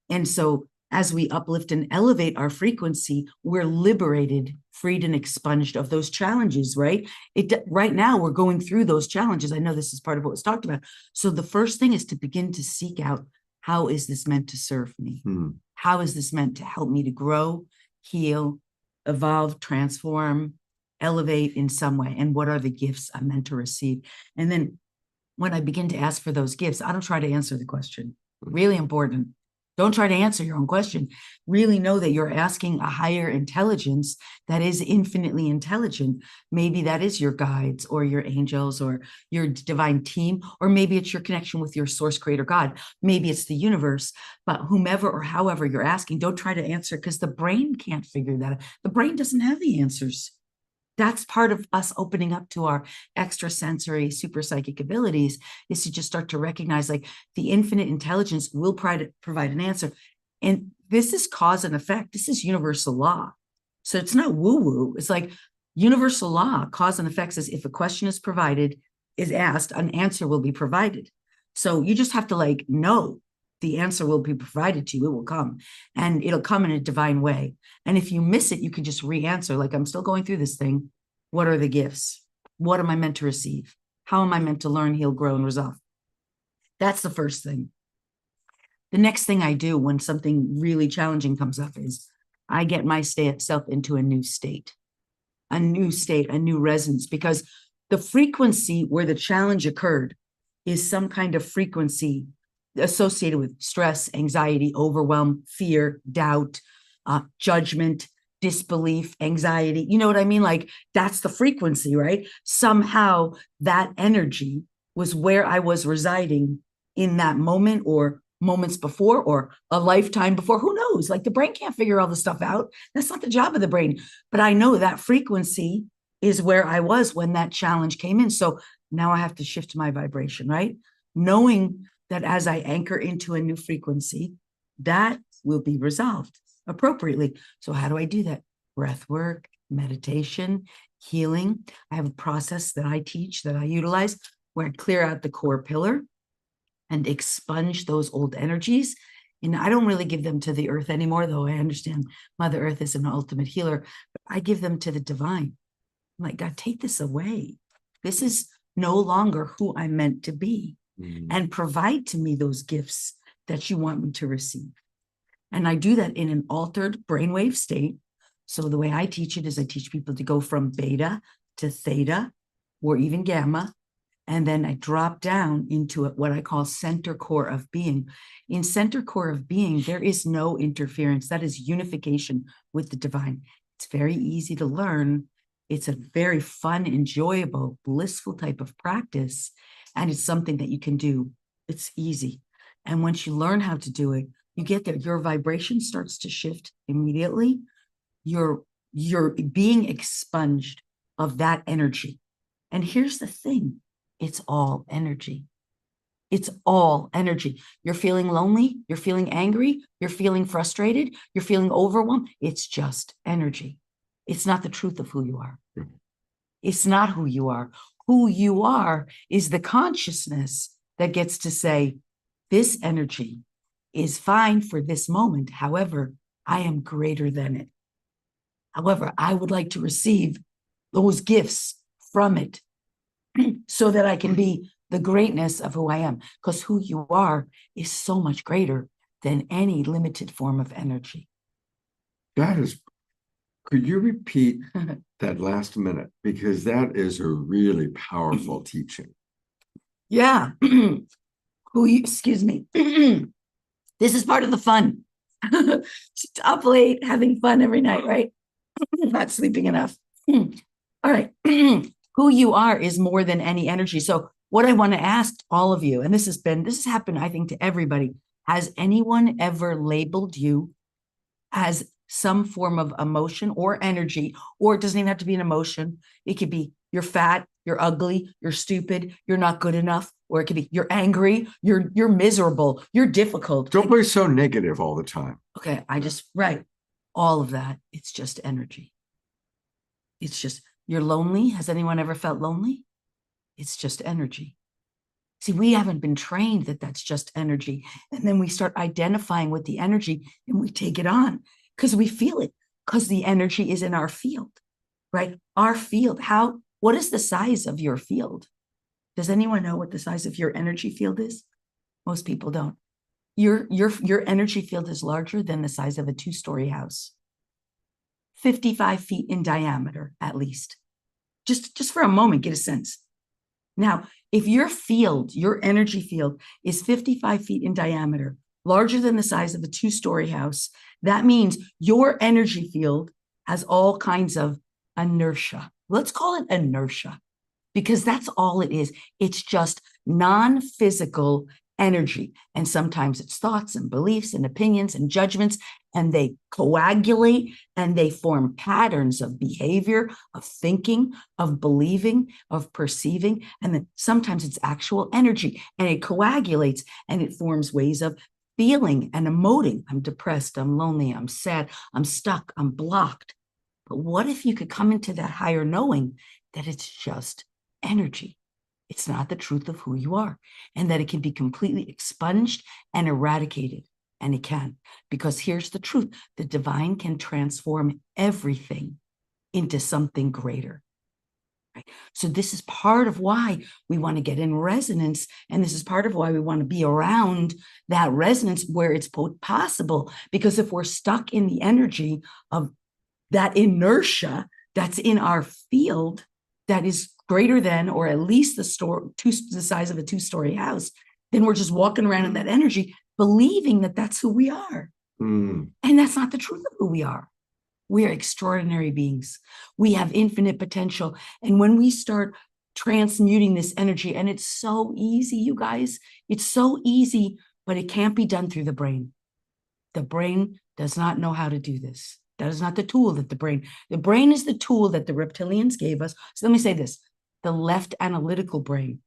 E: And so as we uplift and elevate our frequency, we're liberated, freed, and expunged of those challenges, right? Right now, we're going through those challenges. I know this is part of what was talked about. So the first thing is to begin to seek out, how is this meant to serve me? How is this meant to help me to grow, heal, evolve, transform, elevate in some way? And what are the gifts I'm meant to receive? And then when I begin to ask for those gifts, I don't try to answer the question. Really important. Don't try to answer your own question. Really know that you're asking a higher intelligence that is infinitely intelligent. Maybe that is your guides or your angels or your divine team, or maybe it's your connection with your source creator God. Maybe it's the universe, but whomever or however you're asking, don't try to answer, because the brain can't figure that out. The brain doesn't have the answers. That's part of us opening up to our extrasensory super psychic abilities, is to just start to recognize, like, the infinite intelligence will provide an answer. And this is cause and effect. This is universal law. So it's not woo-woo. It's like universal law. Cause and effect says if a question is asked, an answer will be provided. So you just have to know the answer will be provided to you. It will come, and it'll come in a divine way. And if you miss it, you can just re-answer. Like, I'm still going through this thing. What are the gifts? What am I meant to receive? How am I meant to learn, heal, grow, and resolve? That's the first thing. The next thing I do when something really challenging comes up is I get myself into a new state, a new resonance, because the frequency where the challenge occurred is some kind of frequency associated with stress, anxiety, overwhelm, fear, doubt, judgment, disbelief, anxiety. You know what I mean? Like, that's the frequency, right? Somehow that energy was where I was residing in that moment, or moments before, or a lifetime before. Who knows? Like, the brain can't figure all this stuff out. That's not the job of the brain. But I know that frequency is where I was when that challenge came in. So now I have to shift my vibration, right? Knowing that as I anchor into a new frequency, that will be resolved appropriately. So how do I do that? Breath work, meditation, healing. I have a process that I teach, that I utilize, where I clear out the core pillar and expunge those old energies. And I don't really give them to the earth anymore, though I understand Mother Earth is an ultimate healer, but I give them to the divine. I'm like, God, take this away. This is no longer who I'm meant to be. And provide to me those gifts that you want me to receive. And I do that in an altered brainwave state. So the way I teach it is I teach people to go from beta to theta, or even gamma. And then I drop down into what I call center core of being. In center core of being, there is no interference. That is unification with the divine. It's very easy to learn. It's a very fun, enjoyable, blissful type of practice. And it's something that you can do. It's easy. And once you learn how to do it, you get there. Your vibration starts to shift immediately. You're being expunged of that energy. And here's the thing. It's all energy. It's all energy. You're feeling lonely. You're feeling angry. You're feeling frustrated. You're feeling overwhelmed. It's just energy. It's not the truth of who you are. It's not who you are. Who you are is the consciousness that gets to say, this energy is fine for this moment. However, I am greater than it. However, I would like to receive those gifts from it so that I can be the greatness of who I am. Because who you are is so much greater than any limited form of energy.
A: Could you repeat that last minute? Because that is a really powerful teaching.
E: Yeah. Excuse me. This is part of the fun. Up late, having fun every night, right? Not sleeping enough. All right. Who you are is more than any energy. So what I want to ask all of you, and this has happened, I think, to everybody. Has anyone ever labeled you as some form of emotion or energy, or it doesn't even have to be an emotion. It could be you're fat, you're ugly, you're stupid, you're not good enough, or it could be you're angry, you're miserable, you're difficult.
A: Don't be so negative all the time.
E: Okay, right. All of that, it's just energy. It's just, you're lonely. Has anyone ever felt lonely? It's just energy. See, we haven't been trained that that's just energy. And then we start identifying with the energy and we take it on because we feel it, because the energy is in our field, right? Our field. What is the size of your field? Does anyone know what the size of your energy field is? Most people don't. Your energy field is larger than the size of a 2-story house. 55 feet in diameter, at least. Just for a moment, get a sense. Now, if your field, your energy field is 55 feet in diameter, larger than the size of a 2-story house, that means your energy field has all kinds of inertia. Let's call it inertia, because that's all it is. It's just non-physical energy. And sometimes it's thoughts and beliefs and opinions and judgments, and they coagulate and they form patterns of behavior, of thinking, of believing, of perceiving. And then sometimes it's actual energy, and it coagulates and it forms ways of feeling and emoting. I'm depressed, I'm lonely, I'm sad, I'm stuck, I'm blocked. But what if you could come into that higher knowing that it's just energy? It's not the truth of who you are, and that it can be completely expunged and eradicated. And it can, because here's the truth: the divine can transform everything into something greater. Right? So this is part of why we want to get in resonance, and this is part of why we want to be around that resonance where it's possible. Because if we're stuck in the energy of that inertia that's in our field, that is greater than, or at least the size of a 2-story house, then we're just walking around in that energy, believing that that's who we are. And that's not the truth of who we are. We are extraordinary beings. We have infinite potential. And when we start transmuting this energy, and it's so easy, you guys, it's so easy, but it can't be done through the brain. The brain does not know how to do this. That is not the tool that the brain is the tool that the reptilians gave us. So let me say this: the left analytical brain,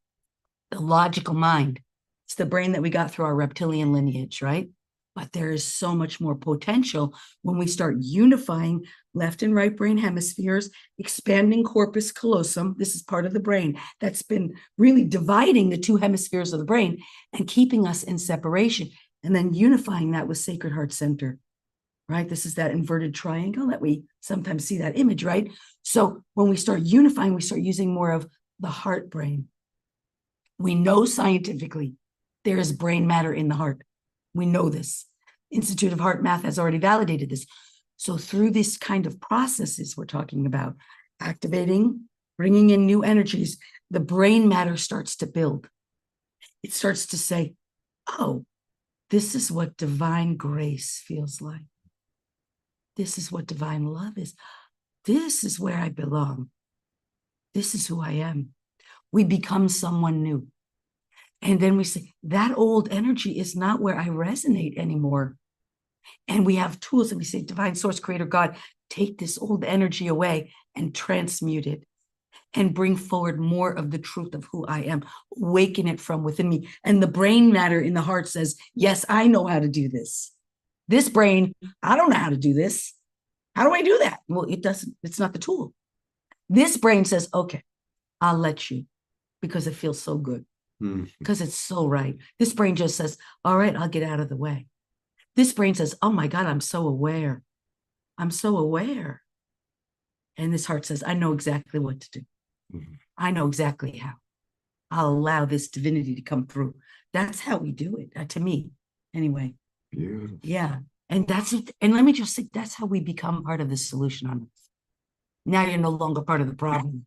E: the logical mind, it's the brain that we got through our reptilian lineage, right? But there is so much more potential when we start unifying left and right brain hemispheres, expanding corpus callosum. This is part of the brain that's been really dividing the 2 hemispheres of the brain and keeping us in separation, and then unifying that with Sacred Heart Center. Right? This is that inverted triangle that we sometimes see that image, right? So when we start unifying, we start using more of the heart brain. We know scientifically there is brain matter in the heart. We know this. Institute of Heart Math has already validated this. So through this kind of processes we're talking about, activating, bringing in new energies, the brain matter starts to build. It starts to say, oh, this is what divine grace feels like. This is what divine love is. This is where I belong. This is who I am. We become someone new. And then we say, that old energy is not where I resonate anymore. And we have tools, and we say, divine source, creator, God, take this old energy away and transmute it and bring forward more of the truth of who I am. Awaken it from within me. And the brain matter in the heart says, yes, I know how to do this. This brain, I don't know how to do this. How do I do that? Well, it doesn't, it's not the tool. This brain says, okay, I'll let you, because it feels so good, because it's so right. This brain just says, all right, I'll get out of the way. This brain says, oh my God, I'm so aware. I'm so aware. And this heart says, I know exactly what to do. I know exactly how. I'll allow this divinity to come through. That's how we do it, to me, anyway.
A: Beautiful.
E: Yeah. And that's it. And let me just say, that's how we become part of the solution on this. Now you're no longer part of the problem.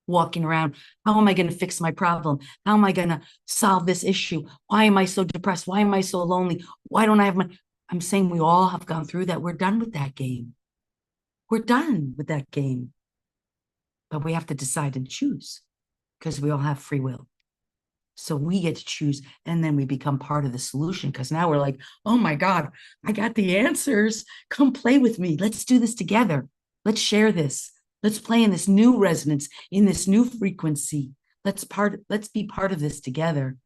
E: Walking around, how am I going to fix my problem? How am I going to solve this issue? Why am I so depressed? Why am I so lonely? Why don't I have I'm saying we all have gone through that. We're done with that game. We're done with that game. But we have to decide and choose, because we all have free will. So we get to choose, and then we become part of the solution, because now we're like, oh my God, I got the answers. Come play with me. Let's do this together. Let's share this. Let's play in this new resonance, in this new frequency. Let's be part of this together.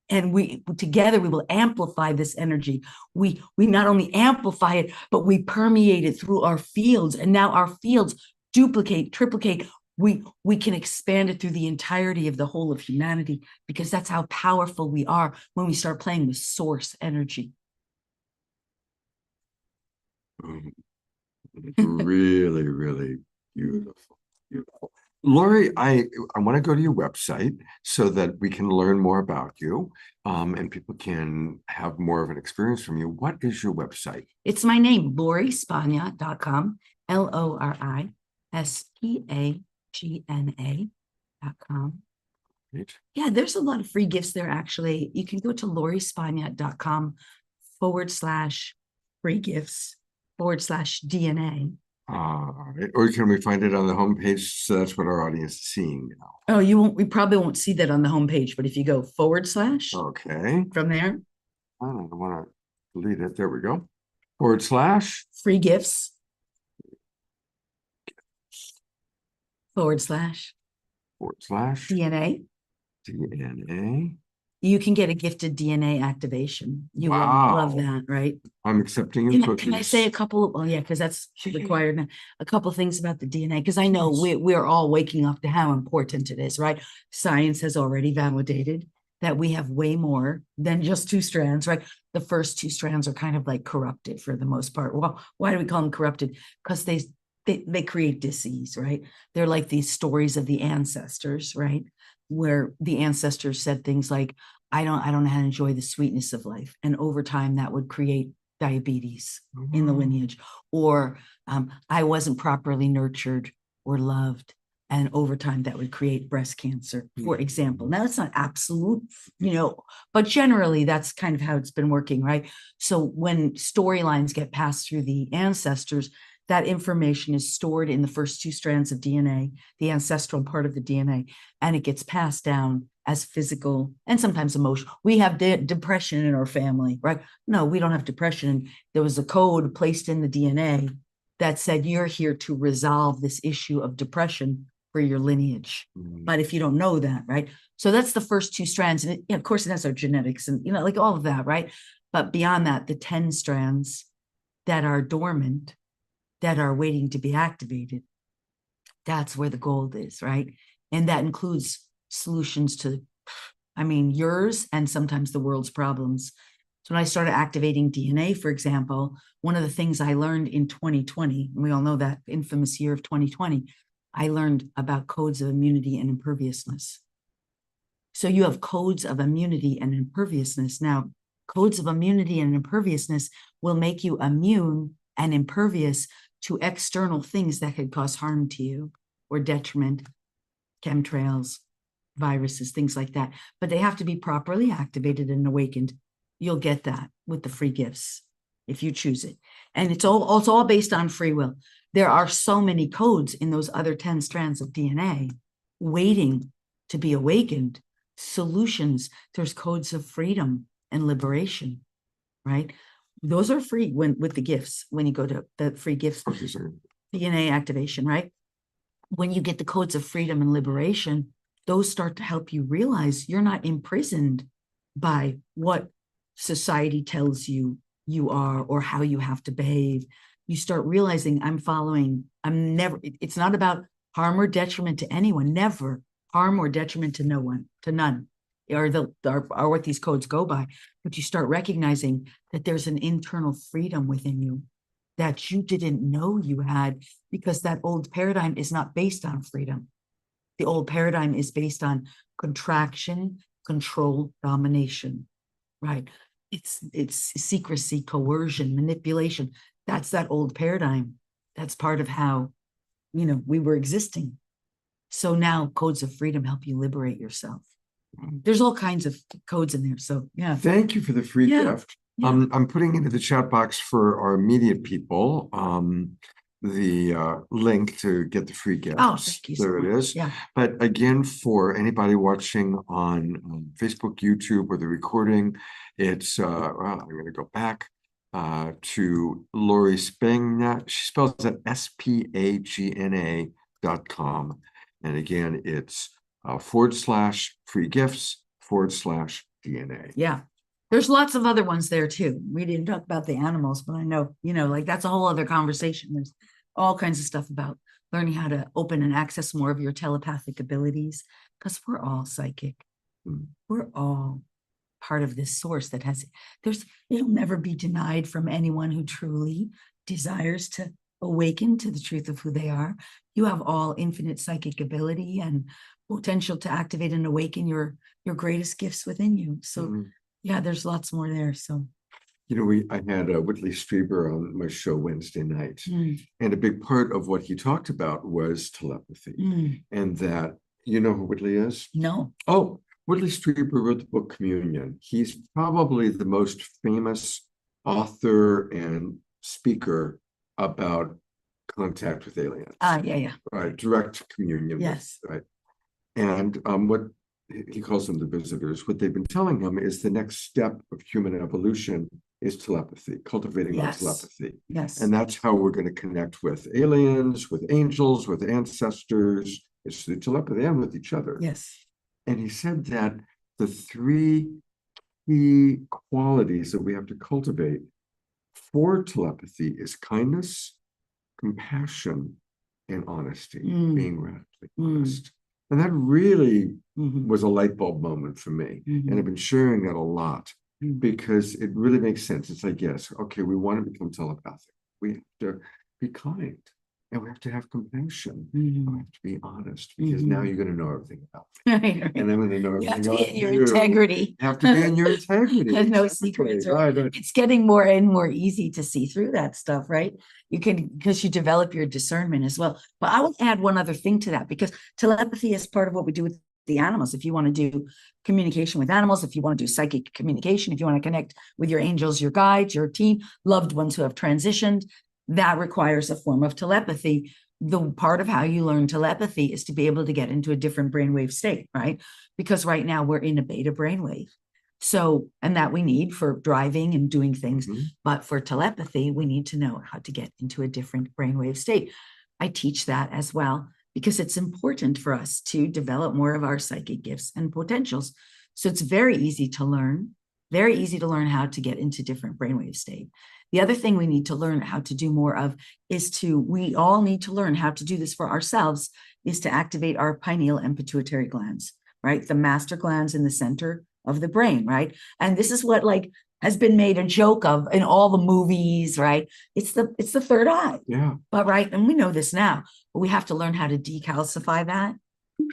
E: And we together we will amplify this energy. We not only amplify it, but we permeate it through our fields. And now our fields duplicate, triplicate. We can expand it through the entirety of the whole of humanity, because that's how powerful we are when we start playing with source energy.
A: Really, really beautiful. Beautiful. Lori, I want to go to your website so that we can learn more about you, and people can have more of an experience from you. What is your website?
E: It's my name, LoriSpagna.com, LoriSpagna.com.
A: Right.
E: Yeah, there's a lot of free gifts there, actually. You can go to LoriSpagna.com/free gifts/DNA.
A: Or can we find it on the homepage? So that's what our audience is seeing now.
E: Oh, we probably won't see that on the homepage, but if you go /
A: Okay.
E: from there,
A: I don't want to delete it. There we go. /
E: free gifts / DNA.
A: DNA.
E: You can get a gifted DNA activation. You will
A: Wow.
E: love that, right?
A: I'm accepting your
E: Can I say a couple of, yeah, because that's required now. A couple of things about the DNA, because I know we're all waking up to how important it is, right? Science has already validated that we have way more than just 2 strands, right? The first 2 strands are kind of like corrupted for the most part. Well, why do we call them corrupted? Because they create disease, right? They're like these stories of the ancestors, right? Where the ancestors said things like, I don't know how to enjoy the sweetness of life. And over time that would create diabetes in the lineage. Or I wasn't properly nurtured or loved. And over time that would create breast cancer, for example. Now it's not absolute, but generally that's kind of how it's been working, right? So when storylines get passed through the ancestors, that information is stored in the first 2 strands of DNA, the ancestral part of the DNA, and it gets passed down as physical and sometimes emotional. We have depression in our family, right? No, we don't have depression. There was a code placed in the DNA that said you're here to resolve this issue of depression for your lineage. But if you don't know that, right? So that's the first 2 strands. And of course, it has our genetics and, like all of that, right? But beyond that, the 10 strands that are dormant, that are waiting to be activated, that's where the gold is, right? And that includes solutions to, yours and sometimes the world's problems. So when I started activating DNA, for example, one of the things I learned in 2020, and we all know that infamous year of 2020, I learned about codes of immunity and imperviousness. So you have codes of immunity and imperviousness. Now, codes of immunity and imperviousness will make you immune and impervious to external things that could cause harm to you or detriment, chemtrails, viruses, things like that. But they have to be properly activated and awakened. You'll get that with the free gifts if you choose it. And it's all based on free will. There are so many codes in those other 10 strands of DNA waiting to be awakened. Solutions. There's codes of freedom and liberation, right? Those are free with the gifts, when you go to the free gifts, DNA activation, right? When you get the codes of freedom and liberation, those start to help you realize you're not imprisoned by what society tells you you are or how you have to behave. You start realizing it's not about harm or detriment to anyone, never harm or detriment to no one, to none. Are what these codes go by. But you start recognizing that there's an internal freedom within you that you didn't know you had, because that old paradigm is not based on freedom. The old paradigm is based on contraction, control, domination, right? It's secrecy, coercion, manipulation. That's that old paradigm. That's part of how, we were existing. So now codes of freedom help you liberate yourself. There's all kinds of codes in there. So yeah.
A: Thank you for the free gift.
E: Yeah.
A: I'm putting into the chat box for our immediate people. link to get the free
E: Oh,
A: gifts.
E: thank you so
A: There it
E: much.
A: is.
E: Yeah.
A: But again, for anybody watching on Facebook, YouTube, or the recording, it's well, I'm going to go back to Lori Spagna. She spells it SPAGNA.com. And again, it's /free gifts /DNA.
E: Yeah. There's lots of other ones there too. We didn't talk about the animals, but I know, like that's a whole other conversation. There's all kinds of stuff about learning how to open and access more of your telepathic abilities because we're all psychic. We're all part of this source that it'll never be denied from anyone who truly desires to awaken to the truth of who they are. You have all infinite psychic ability and potential to activate and awaken your greatest gifts within you. So yeah, there's lots more there. So
A: I had Whitley Strieber on my show Wednesday night, and a big part of what he talked about was telepathy, and that, you know who Whitley is?
E: No.
A: Oh, Whitley Strieber wrote the book Communion. He's probably the most famous author and speaker about contact with aliens.
E: Yeah.
A: Right, direct communion.
E: Yes.
A: Right. And what he calls them the visitors, what they've been telling him is the next step of human evolution is telepathy, cultivating our telepathy.
E: Yes.
A: And that's how we're going to connect with aliens, with angels, with ancestors. It's through telepathy and with each other.
E: Yes.
A: And he said that the 3 key qualities that we have to cultivate for telepathy is kindness, compassion, and honesty, being radically honest. And that really was a light bulb moment for me. And I've been sharing that a lot because it really makes sense. It's like, yes, okay, we want to become telepathic. We have to be kind and we have to have compassion. We have to be honest because now you're going to know everything about me.
E: Right.
A: And I'm going to know
E: You have
A: everything
E: to be
A: about
E: in your
A: you.
E: integrity.
A: You have to be in your integrity.
E: There's no
A: Exactly.
E: secrets.
A: Right.
E: It's getting more and more easy to see through that stuff, right? You can, because you develop your discernment as well. But I would add one other thing to that, because telepathy is part of what we do with the animals. If you want to do communication with animals, if you want to do psychic communication, if you want to connect with your angels, your guides, your team, loved ones who have transitioned, that requires a form of telepathy. The part of how you learn telepathy is to be able to get into a different brainwave state, right? Because right now we're in a beta brainwave. So, and that we need for driving and doing things. But for telepathy, we need to know how to get into a different brainwave state. I teach that as well, because it's important for us to develop more of our psychic gifts and potentials. So it's very easy to learn how to get into different brainwave state. The other thing we need to learn how to do more of we all need to learn how to do this for ourselves, is to activate our pineal and pituitary glands, right? The master glands in the center of the brain, right? And this is what has been made a joke of in all the movies, right? It's the third eye.
A: Yeah.
E: But right, and we know this now, but we have to learn how to decalcify that.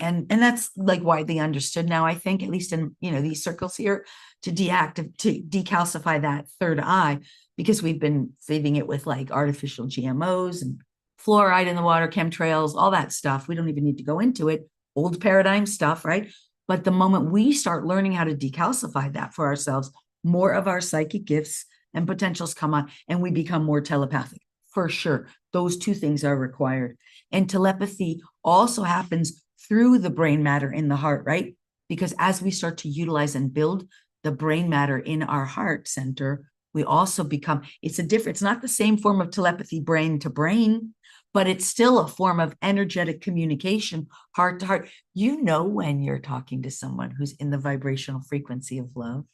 E: And that's widely understood now, I think, at least in these circles here, to decalcify that third eye, because we've been feeding it with artificial GMOs and fluoride in the water, chemtrails, all that stuff. We don't even need to go into it. Old paradigm stuff, right? But the moment we start learning how to decalcify that for ourselves, more of our psychic gifts and potentials come on, and we become more telepathic. For sure. Those two things are required. And telepathy also happens through the brain matter in the heart, right? Because as we start to utilize and build the brain matter in our heart center, we also become, it's not the same form of telepathy brain to brain, but it's still a form of energetic communication, heart to heart. When you're talking to someone who's in the vibrational frequency of love,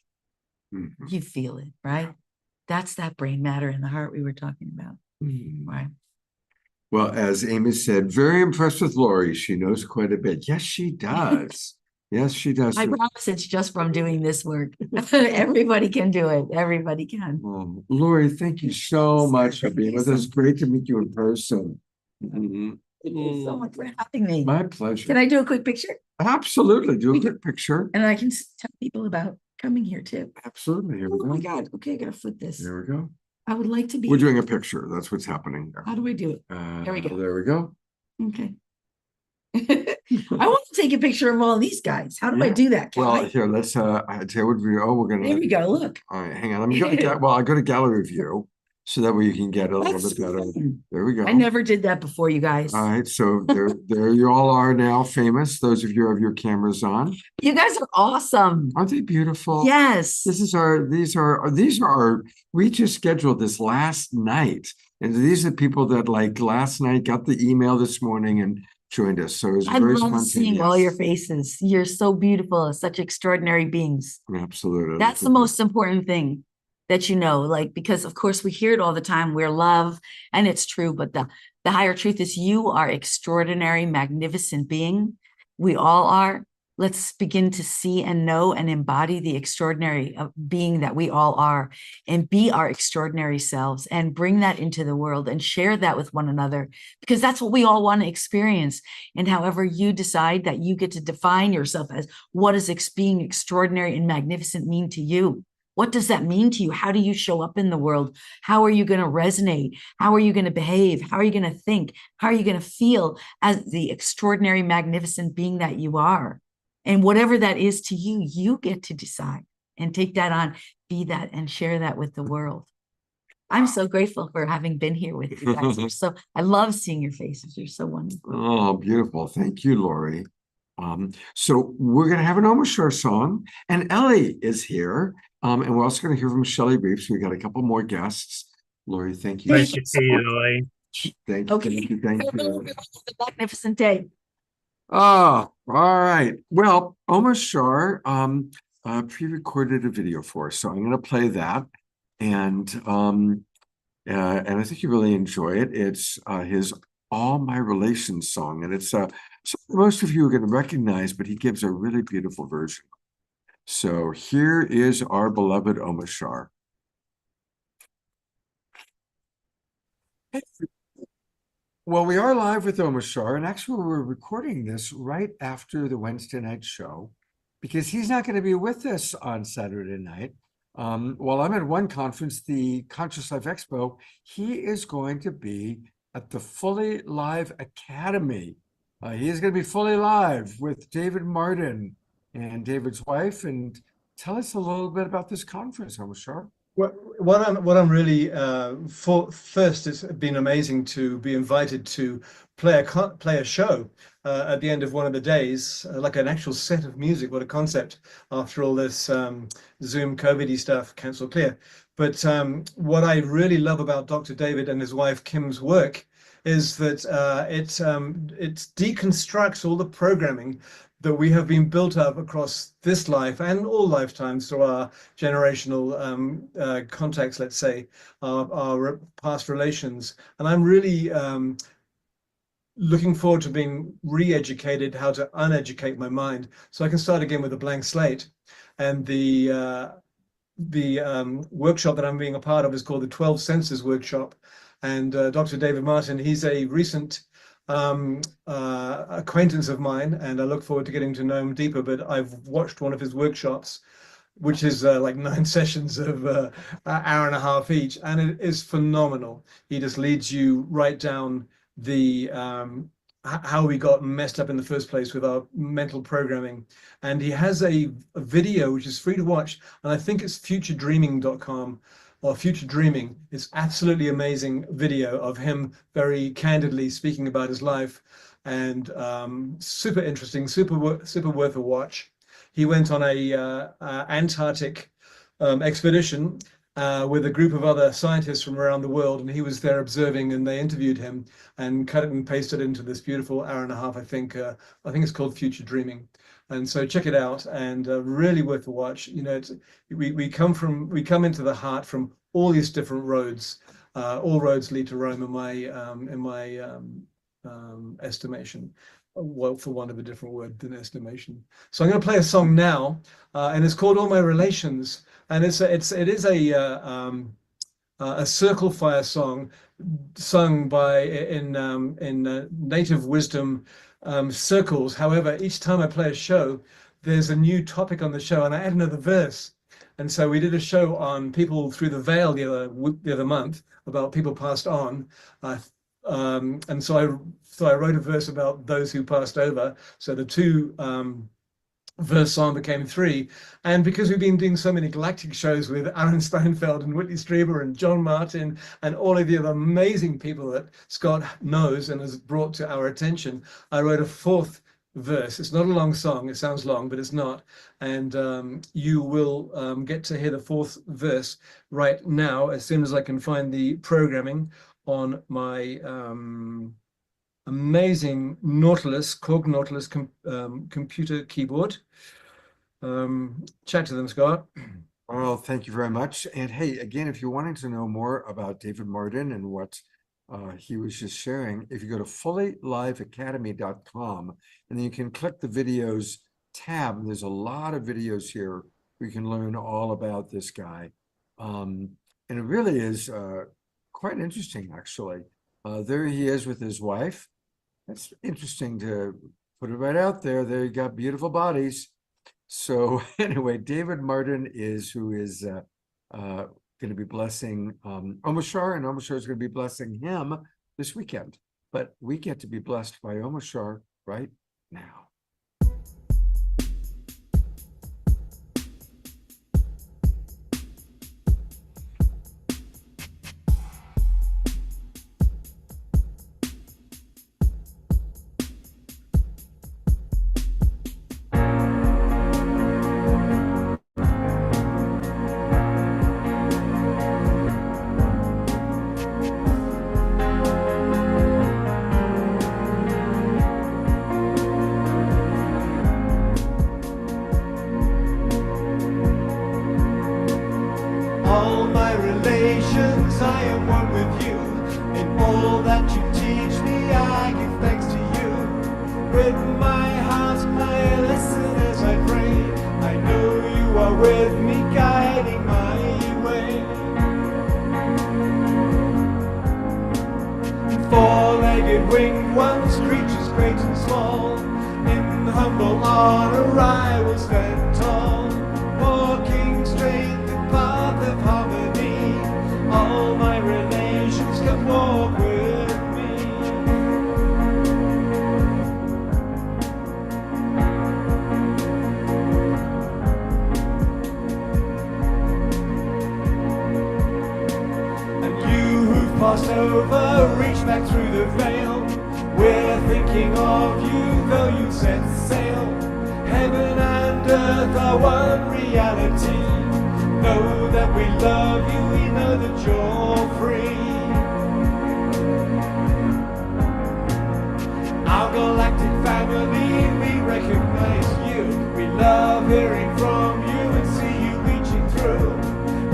E: you feel it, right? That's that brain matter in the heart we were talking about, right?
A: Well, as Amy said, very impressed with Lori. She knows quite a bit. Yes, she does. Yes, she does.
E: I promise it's just from doing this work. Everybody can do it. Everybody can.
A: Lori, thank you so much for being with us. Great to meet you in person.
E: Thank you so much for having me.
A: My pleasure.
E: Can I do a quick picture?
A: Absolutely. Do a quick picture.
E: And I can tell people about coming here too.
A: Absolutely. Here we go.
E: Oh my God. Okay, I gotta flip this.
A: There we go.
E: I would like to be.
A: We're doing a picture. That's what's happening there.
E: How do I do it? There we go.
A: There we go.
E: Okay. I want to take a picture of all these guys. How do I do that?
A: Here, let's I tell you what we're gonna.
E: There we go. Look.
A: All right, hang on. Let me go to I go to gallery view. so that way you can get a little
E: That's
A: bit better.
E: fun.
A: There we go.
E: I never did that before, you guys.
A: All right, so there you all are now, famous. Those of you who have your cameras on.
E: You guys are awesome.
A: Aren't they beautiful?
E: Yes.
A: These are we just scheduled this last night. And these are people that like last night got the email this morning and joined us. So it was
E: I
A: very
E: love seeing all your
A: spontaneous.
E: faces. You're so beautiful, such extraordinary beings.
A: Absolutely.
E: That's the most important thing that you know, like, because of course we hear it all the time. We're love, and it's true, but the higher truth is you are extraordinary, magnificent being. We all are. Let's begin to see and know and embody the extraordinary being that we all are, and be our extraordinary selves, and bring that into the world and share that with one another, because that's what we all want to experience. And however you decide that you get to define yourself as what does being extraordinary and magnificent mean to you? What does that mean to you? How do you show up in the world? How are you going to resonate? How are you going to behave? How are you going to think? How are you going to feel as the extraordinary, magnificent being that you are? And whatever that is to you, you get to decide and take that on, be that, and share that with the world. I'm so grateful for having been here with you guys. I love seeing your faces. You're so wonderful.
A: Oh, beautiful. Thank you, Lori. So we're going to have an Omashar song, and Ellie is here. And we're also going to hear from Shelley Reeves. We got a couple more guests. Lori, thank you.
F: Nice to see you, Lily.
A: Thank you. Thank you.
E: A magnificent day.
A: Oh, all right. Well, Omashar pre-recorded a video for us, so I'm going to play that, and I think you really enjoy it. It's his All My Relations song, and it's something most of you are going to recognize, but he gives a really beautiful version. So here is our beloved Omashar. Well, we are live with Omashar, and actually we're recording this right after the Wednesday night show because he's not going to be with us on Saturday night. While I'm at one conference, the Conscious Life Expo, he is going to be at the Fully Live Academy. He is going to be fully live with David Martin and David's wife. And tell us a little bit about this conference, Omashar.
G: What I'm really first, it's been amazing to be invited to play a show at the end of one of the days, like an actual set of music. What a concept after all this Zoom COVID-y stuff, cancel clear. But what I really love about Dr. David and his wife Kim's work is that it deconstructs all the programming that we have been built up across this life and all lifetimes through our generational contacts, let's say, our past relations. And I'm really looking forward to being re-educated, how to uneducate my mind, so I can start again with a blank slate. And the workshop that I'm being a part of is called the 12 Senses Workshop. And Dr. David Martin, he's a recent acquaintance of mine, and I look forward to getting to know him deeper. But I've watched one of his workshops, which is like 9 sessions of an hour and a half each, and it is phenomenal. He just leads you right down the how we got messed up in the first place with our mental programming. And he has a video which is free to watch, and I think it's futuredreaming.com or Future Dreaming. It's absolutely amazing video of him very candidly speaking about his life, and super interesting, super worth a watch. He went on a Antarctic expedition with a group of other scientists from around the world, and he was there observing, and they interviewed him and cut it and pasted it into this beautiful hour and a half. I think it's called Future Dreaming. And so check it out, and really worth a watch. You know, we come into the heart from all these different roads. All roads lead to Rome in my estimation. Well, for want of a different word than estimation. So I'm going to play a song now, and it's called All My Relations, and it is a circle fire song sung by in native wisdom circles. However, each time I play a show, there's a new topic on the show, and I add another verse. And so we did a show on people through the veil the other month about people passed on, and so I wrote a verse about those who passed over. So the two verse song became three. And because we've been doing so many galactic shows with Aaron Steinfeld and Whitley Strieber and John Martin and all of the other amazing people that Scott knows and has brought to our attention, I wrote a fourth verse. It's not a long song. It sounds long, but it's not. And you will get to hear the fourth verse right now as soon as I can find the programming on my amazing Korg Nautilus computer keyboard. Chat to them, Scott.
A: Well, thank you very much. And hey, again, if you're wanting to know more about David Martin and what he was just sharing, if you go to fullyliveacademy.com, and then you can click the videos tab, and there's a lot of videos here where you can learn all about this guy. And it really is quite interesting, actually. There he is with his wife. That's interesting to put it right out there. There you got beautiful bodies. So anyway, David Martin is who is going to be blessing Omashar, and Omashar is going to be blessing him this weekend. But we get to be blessed by Omashar right now.
F: All my relations, I am one with you. In all that you teach me, I give thanks to you. With my heart, I listen as I pray. I know you are with me, guiding my way. Four-legged winged ones, creatures great and small. In humble honor, I will stand tall, walking straight of harmony. All my relations can walk with me. And you who've passed over, reach back through the veil. We're thinking of you, though you set sail. Heaven and earth are one reality. Know that we love you, we know that you're free. Our galactic family, we recognize you. We love hearing from you and see you reaching through.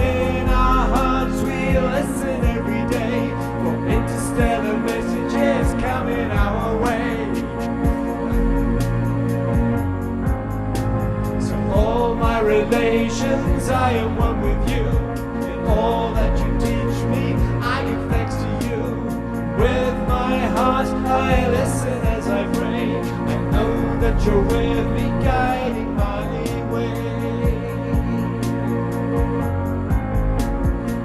F: In our hearts we listen every day for interstellar messages coming our way. All my relations, I am one with you. In all that you teach me, I give thanks to you. With my heart, I listen as I pray. I know that you're with me, guiding my way.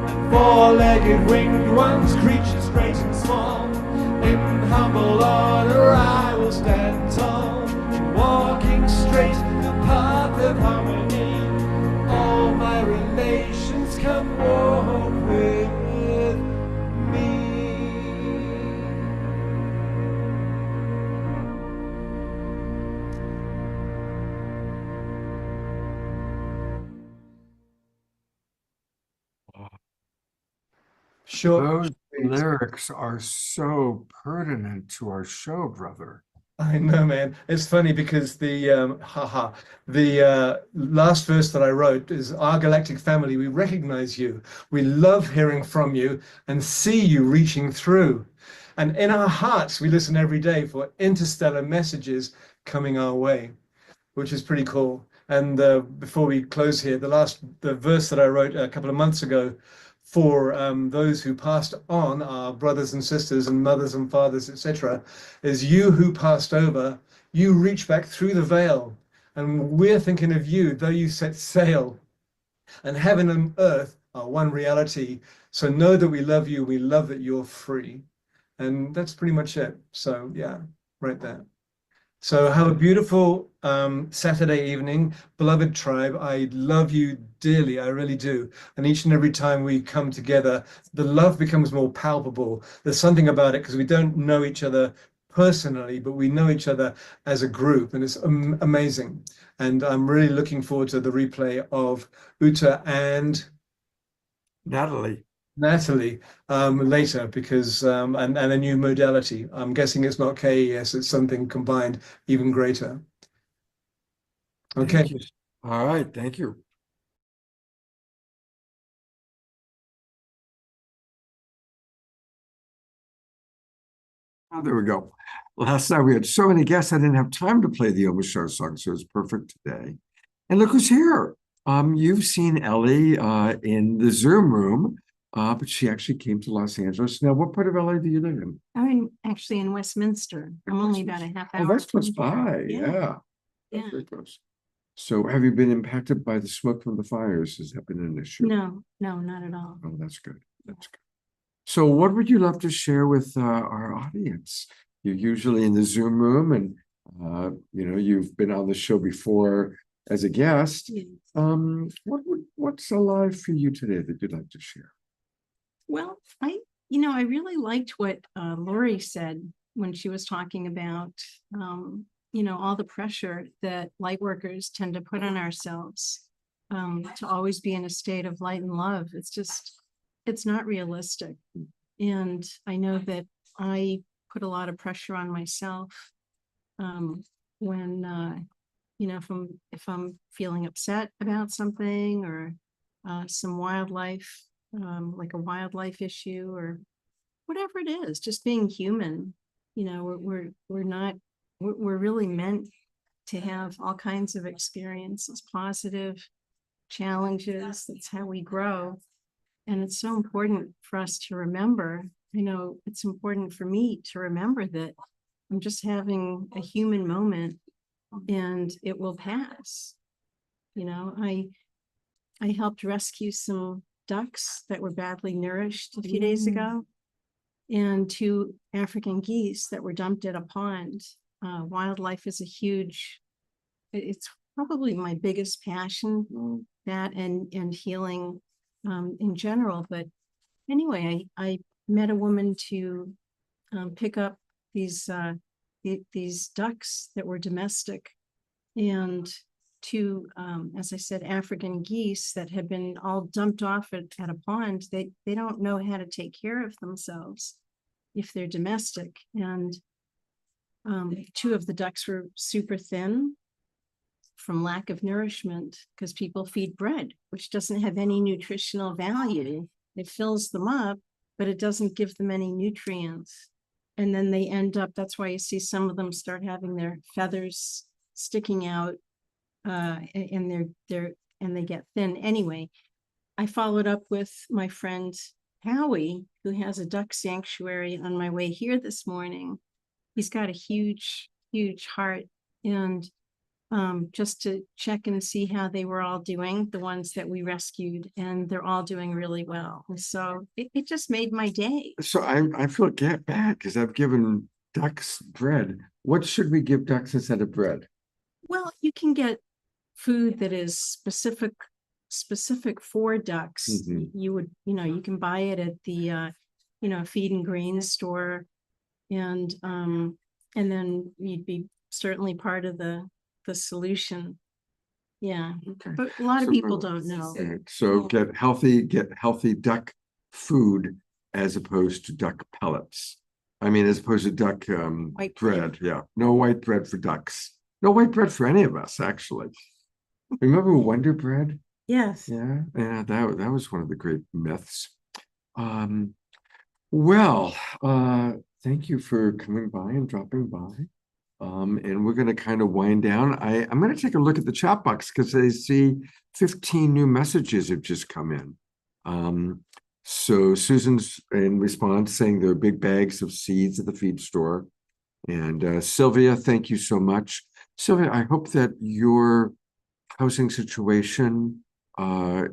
F: And four-legged winged ones, creatures great and small. In humble honor, I will stand tall, walking straight the path of harmony. All my relations come walk with me.
G: Sure.
A: Those lyrics are so pertinent to our show, brother.
G: I know, man. It's funny because the last verse that I wrote is our galactic family. We recognize you. We love hearing from you and see you reaching through. And in our hearts, we listen every day for interstellar messages coming our way, which is pretty cool. And before we close here, the verse that I wrote a couple of months ago for those who passed on, our brothers and sisters and mothers and fathers, etc., is you who passed over, you reach back through the veil. And we're thinking of you, though you set sail. And heaven and earth are one reality. So know that we love you. We love that you're free. And that's pretty much it. So yeah, right there. So have a beautiful Saturday evening, beloved tribe. I love you dearly. I really do. And each and every time we come together, the love becomes more palpable. There's something about it because we don't know each other personally, but we know each other as a group, and it's amazing. And I'm really looking forward to the replay of Uta and
A: Natalie.
G: Natalie later because and a new modality. I'm guessing it's not KES, it's something combined even greater. Okay.
A: Thank you. All right, thank you. Oh, there we go. Last night we had so many guests, I didn't have time to play the Omashar song, so it's perfect today. And look who's here. You've seen Ellie in the Zoom room, but she actually came to Los Angeles. Now, what part of LA do you live in?
H: I'm actually in Westminster. I'm only about a half hour.
A: Oh, that's close
H: from here.
A: by. Yeah.
H: Yeah.
A: Very close. So have you been impacted by the smoke from the fires? Has that been an issue?
H: No, not at all.
A: Oh, that's good. That's good. So what would you love to share with our audience? You're usually in the Zoom room and you've been on the show before as a guest.
H: Yeah.
A: What's alive for you today that you'd like to share?
H: Well, I really liked what Lori said when she was talking about, all the pressure that light workers tend to put on ourselves to always be in a state of light and love. It's not realistic. And I know that I put a lot of pressure on myself when, if I'm feeling upset about something or some wildlife, like a wildlife issue or whatever it is, just being human. We're really meant to have all kinds of experiences, positive challenges. That's how we grow. And it's so important for us to remember. It's important for me to remember that I'm just having a human moment and it will pass. I helped rescue some ducks that were badly nourished a few days ago and 2 African geese that were dumped at a pond. Wildlife is it's probably my biggest passion, that and healing in general. But anyway, I met a woman to pick up these ducks that were domestic and 2, as I said, African geese that had been all dumped off at a pond. They don't know how to take care of themselves if they're domestic. And 2 of the ducks were super thin from lack of nourishment because people feed bread, which doesn't have any nutritional value. It fills them up, but it doesn't give them any nutrients. And then they end up, that's why you see some of them start having their feathers sticking out and they get thin. Anyway, I followed up with my friend Howie, who has a duck sanctuary, on my way here this morning. He's got a huge heart, and just to check and see how they were all doing, the ones that we rescued, and they're all doing really well. So it just made my day.
A: So I feel bad because I've given ducks bread. What should we give ducks instead of bread?
H: Well, you can get food that is specific for ducks. You can buy it at the feed and grain store, and then you'd be certainly part of the solution. Yeah.
A: Okay.
H: But a lot of people don't know.
A: So get healthy duck food as opposed to duck pellets. I mean, as opposed to duck
H: White
A: bread. Yeah. No white bread for ducks. No white bread for any of us, actually. Remember Wonder Bread?
H: Yes.
A: Yeah. Yeah, that was one of the great myths. Well, thank you for coming by and dropping by. And we're going to kind of wind down. I'm going to take a look at the chat box because I see 15 new messages have just come in. So Susan's in response saying there are big bags of seeds at the feed store. And Sylvia, thank you so much. Sylvia, I hope that your housing situation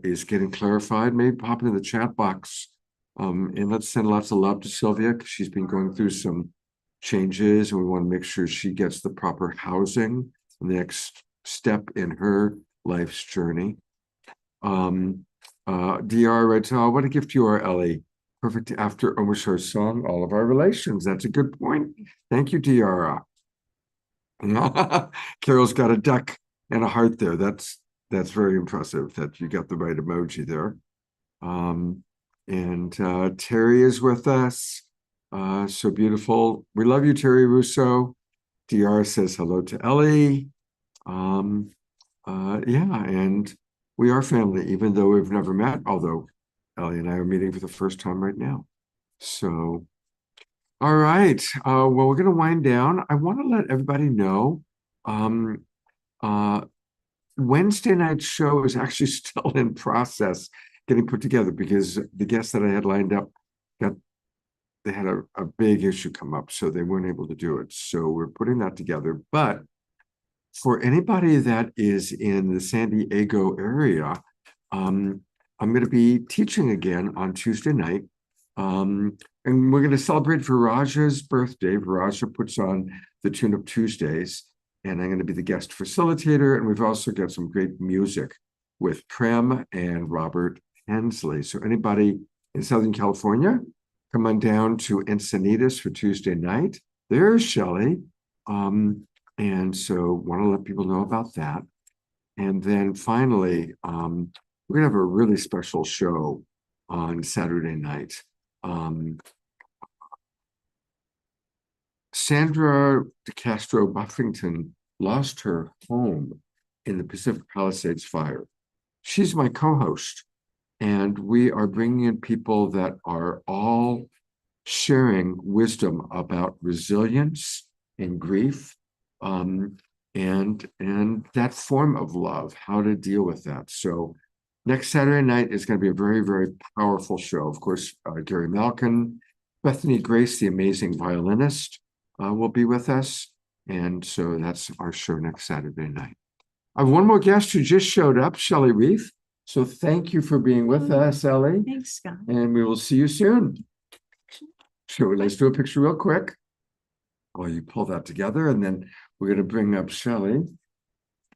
A: is getting clarified. Maybe pop into the chat box and let's send lots of love to Sylvia because she's been going through some changes, and we want to make sure she gets the proper housing, the next step in her life's journey. DR writes, oh, what a gift you are, Ellie. Perfect after Omishar's song, All of Our Relations. That's a good point. Thank you, DR. Carol's got a duck and a heart there. That's very impressive that you got the right emoji there. And Terry is with us. So beautiful. We love you, Terry Russo. DR says hello to Ellie. Yeah, and we are family, even though we've never met, although Ellie and I are meeting for the first time right now. So, all right. Well, we're going to wind down. I want to let everybody know Wednesday night show is actually still in process getting put together because the guests that I had lined up they had a big issue come up, so they weren't able to do it. So we're putting that together. But for anybody that is in the San Diego area, I'm going to be teaching again on Tuesday night. And we're going to celebrate Viraja's birthday. Viraja puts on the Tune Up Tuesdays, and I'm going to be the guest facilitator. And we've also got some great music with Prem and Robert Hensley. So anybody in Southern California, come on down to Encinitas for Tuesday night. There's Shelley. And so want to let people know about that. And then finally, we're gonna have a really special show on Saturday night. Sandra DeCastro Buffington lost her home in the Pacific Palisades fire. She's my co-host, and we are bringing in people that are all sharing wisdom about resilience and grief, and that form of love, how to deal with that. So next Saturday night is going to be a very, very powerful show. Of course, Gary Malkin, Bethany Grace, the amazing violinist, will be with us. And so that's our show next Saturday night. I have one more guest who just showed up, Shelley Reef. So thank you for being with us, Ellie.
H: Thanks, Scott.
A: And we will see you soon. So let's do a picture real quick while you pull that together, and then we're going to bring up Shelley.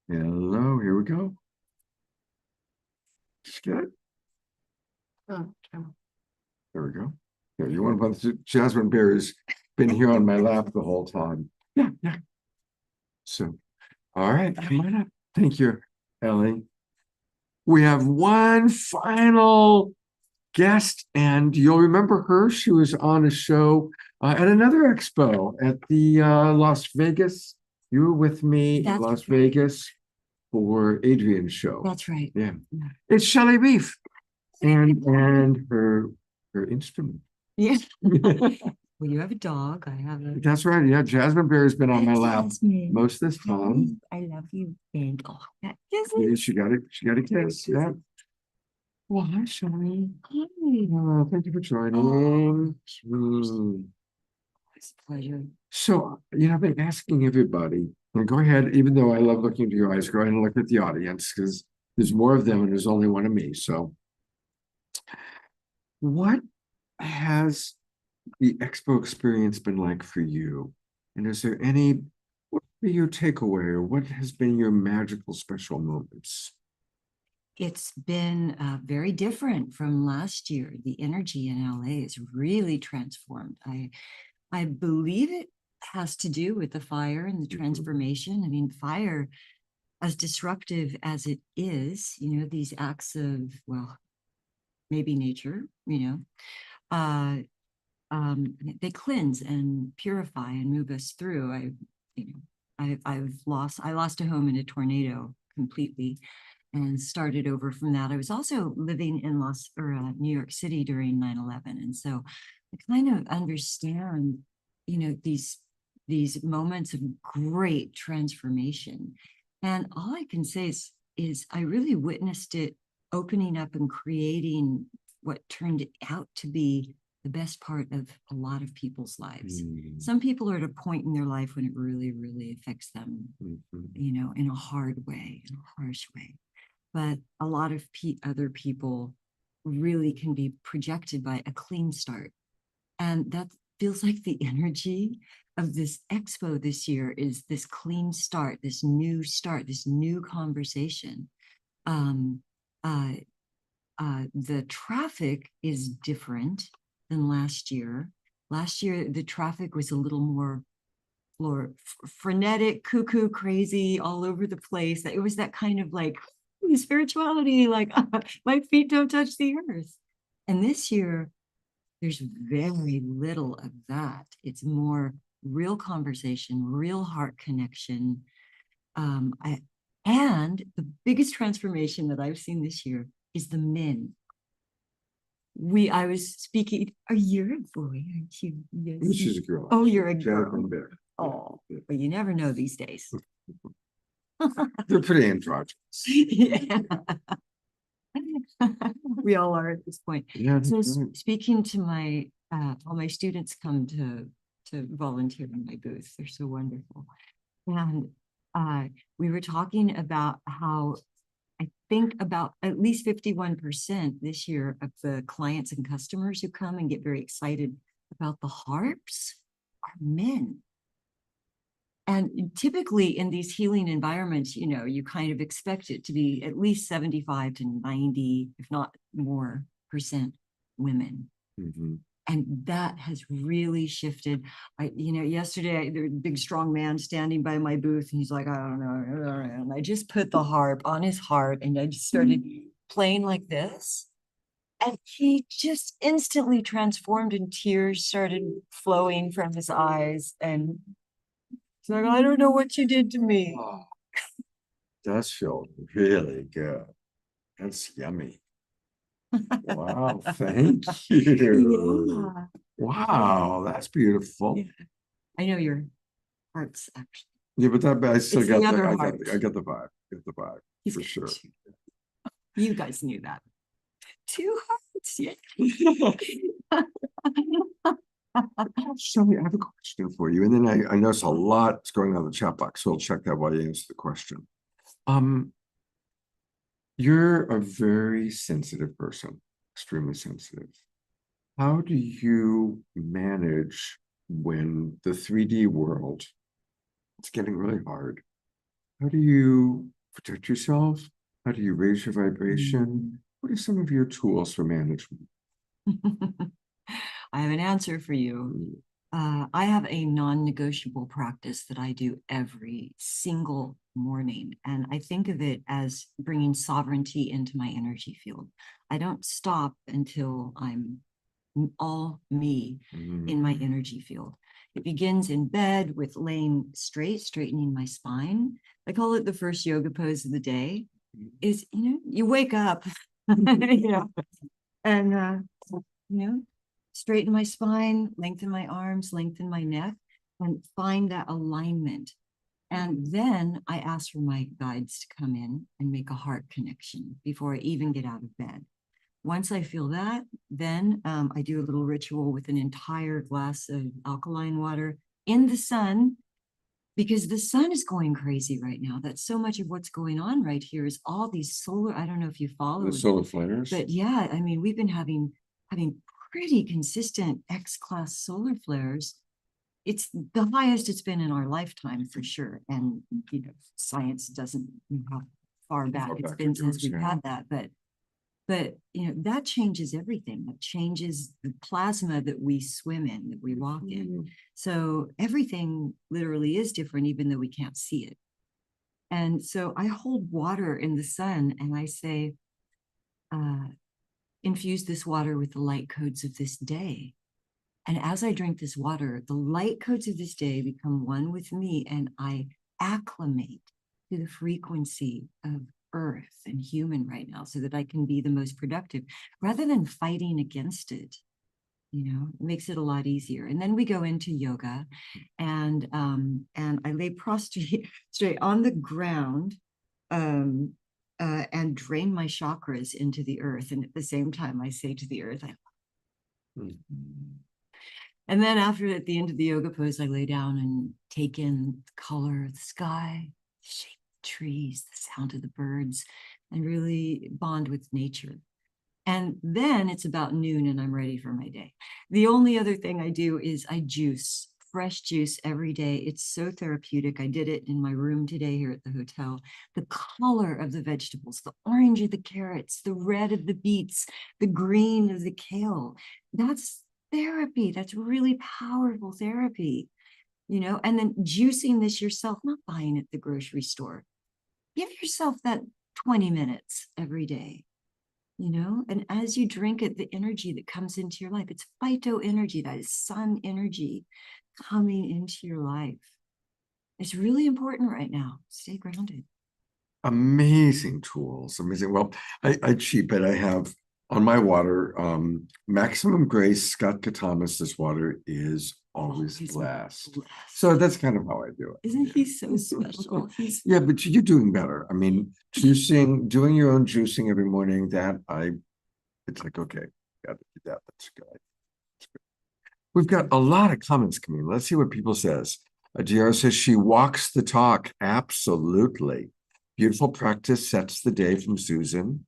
A: Hello, here we go. Just get it.
H: Oh,
A: There we go. Yeah, you want to Jasmine Bear has been here on my lap the whole time. Yeah, yeah. So, all right, come on up. Thank you, Ellie. We have one final guest, and you'll remember her. She was on a show at another expo at the Las Vegas. You were with me in Las Vegas for Adrian's show.
E: That's right.
A: Yeah. It's Shelley Reef and her instrument.
E: Yeah. Well, you have a dog. I have a.
A: That's right. Yeah, Jasmine Bear has been on my lap
E: Jasmine.
A: most of this time.
E: I love you. And oh, that is
A: Yeah, she got a kiss. Yeah. Well, hi, Shelley.
E: Hi.
A: Thank you for joining.
E: It's a pleasure.
A: So, I've been asking everybody, and go ahead, even though I love looking into your eyes, go ahead and look at the audience because there's more of them and there's only one of me. So, what has the expo experience been like for you? And is there what be your takeaway, or what has been your magical special moments?
E: It's been very different from last year. The energy in LA is really transformed. I believe it has to do with the fire and the transformation. I mean, fire, as disruptive as it is, these acts of, well, maybe nature, they cleanse and purify and move us through. I lost a home in a tornado completely and started over from that. I was also living in New York City during 9/11. And so I kind of understand, these moments of great transformation. And all I can say is I really witnessed it opening up and creating what turned out to be the best part of a lot of people's lives. Some people are at a point in their life when it really, really affects them, in a hard way, in a harsh way. But a lot of other people really can be projected by a clean start. And
I: feels like the energy of this expo this year is this clean start, this new conversation. Um, the traffic is different than last year. Last year, the traffic was a little more frenetic, cuckoo, crazy, all over the place. It was that kind of like spirituality, like my feet don't touch the earth. And this year, there's very little of that. It's more real conversation, real heart connection. And the biggest transformation that I've seen this year is the men. I was speaking, you're a boy, aren't you? Yes.
A: She's a girl.
I: Oh, you're a
A: Jonathan
I: girl.
A: Bear.
I: Oh, but you never know these days.
A: They're pretty androgynous.
I: Yeah. We all are at this point.
A: Yeah,
I: So
A: that's right.
I: speaking to my all my students come to volunteer in my booth. They're so wonderful. And we were talking about how I think about at least 51% this year of the clients and customers who come and get very excited about the harps are men. And typically in these healing environments, you know, you kind of expect it to be at least 75 to 90, if not more, % women.
A: Mm-hmm.
I: And that has really shifted. Yesterday there was a big strong man standing by my booth, and he's like, I don't know. And I just put the harp on his heart, and I just started playing like this. And he just instantly transformed, and tears started flowing from his eyes. And he's like, I don't know what you did to me.
A: Oh, does feel really good. That's yummy. Wow, thank you.
I: Yeah.
A: Wow, that's beautiful.
I: Yeah. I know your heart's actually.
A: Yeah, but I still
I: It's
A: got
I: the
A: the,
I: other
A: I got,
I: heart.
A: I got the vibe. Get the vibe
I: He's
A: for
I: got
A: sure.
I: two. You guys knew that. 2 hearts, yeah.
A: Shelly, I have a question for you. And then I notice a lot is going on in the chat box, so I'll check that while you answer the question. You're a very sensitive person, extremely sensitive. How do you manage when the 3D world it's getting really hard? How do you protect yourself? How do you raise your vibration? What are some of your tools for management?
I: I have an answer for you. I have a non-negotiable practice that I do every single morning. And I think of it as bringing sovereignty into my energy field. I don't stop until I'm all me in my energy field. It begins in bed with laying straight, straightening my spine. I call it the first yoga pose of the day. Is, you wake up, and, straighten my spine, lengthen my arms, lengthen my neck, and find that alignment. And then I ask for my guides to come in and make a heart connection before I even get out of bed. Once I feel that, then I do a little ritual with an entire glass of alkaline water in the sun, because the sun is going crazy right now. That's so much of what's going on right here is all these solar, I don't know if you follow
A: The
I: it,
A: solar flares?
I: but yeah, I mean, we've been having pretty consistent X-class solar flares. It's the highest it's been in our lifetime for sure. And, science doesn't know how far back it's been since we've had that, but that changes everything. That changes the plasma that we swim in, that we walk in. So everything literally is different, even though we can't see it. And so I hold water in the sun and I say, infuse this water with the light codes of this day. And as I drink this water, the light codes of this day become one with me, and I acclimate to the frequency of earth and human right now so that I can be the most productive rather than fighting against it. It makes it a lot easier. And then we go into yoga, and I lay prostrate straight on the ground, and drain my chakras into the earth. And at the same time, I say to the earth, and then at the end of the yoga pose, I lay down and take in the color of the sky, the shape of the trees, the sound of the birds, and really bond with nature. And then it's about noon and I'm ready for my day. The only other thing I do is I juice, fresh juice every day. It's so therapeutic. I did it in my room today here at the hotel. The color of the vegetables, the orange of the carrots, the red of the beets, the green of the kale. That's therapy. That's really powerful therapy, you know, and then juicing this yourself, not buying at the grocery store. Give yourself that 20 minutes every day, you know, and as you drink it, the energy that comes into your life, it's phyto energy, that is sun energy coming into your life. It's really important right now. Stay grounded.
A: Amazing tools, amazing. Well, I cheap it. I have on my water, Maximum Grace Scott Katamas' water is always
I: He's
A: blessed.
I: blessed.
A: So that's kind of how I do it.
I: Isn't he so special? He's
A: Yeah, but you're doing better. I mean, juicing, doing your own juicing every morning, it's like, okay, gotta do that. That's good. We've got a lot of comments coming in. Let's see what people says. Diara says she walks the talk. Absolutely. Beautiful practice sets the day from Susan.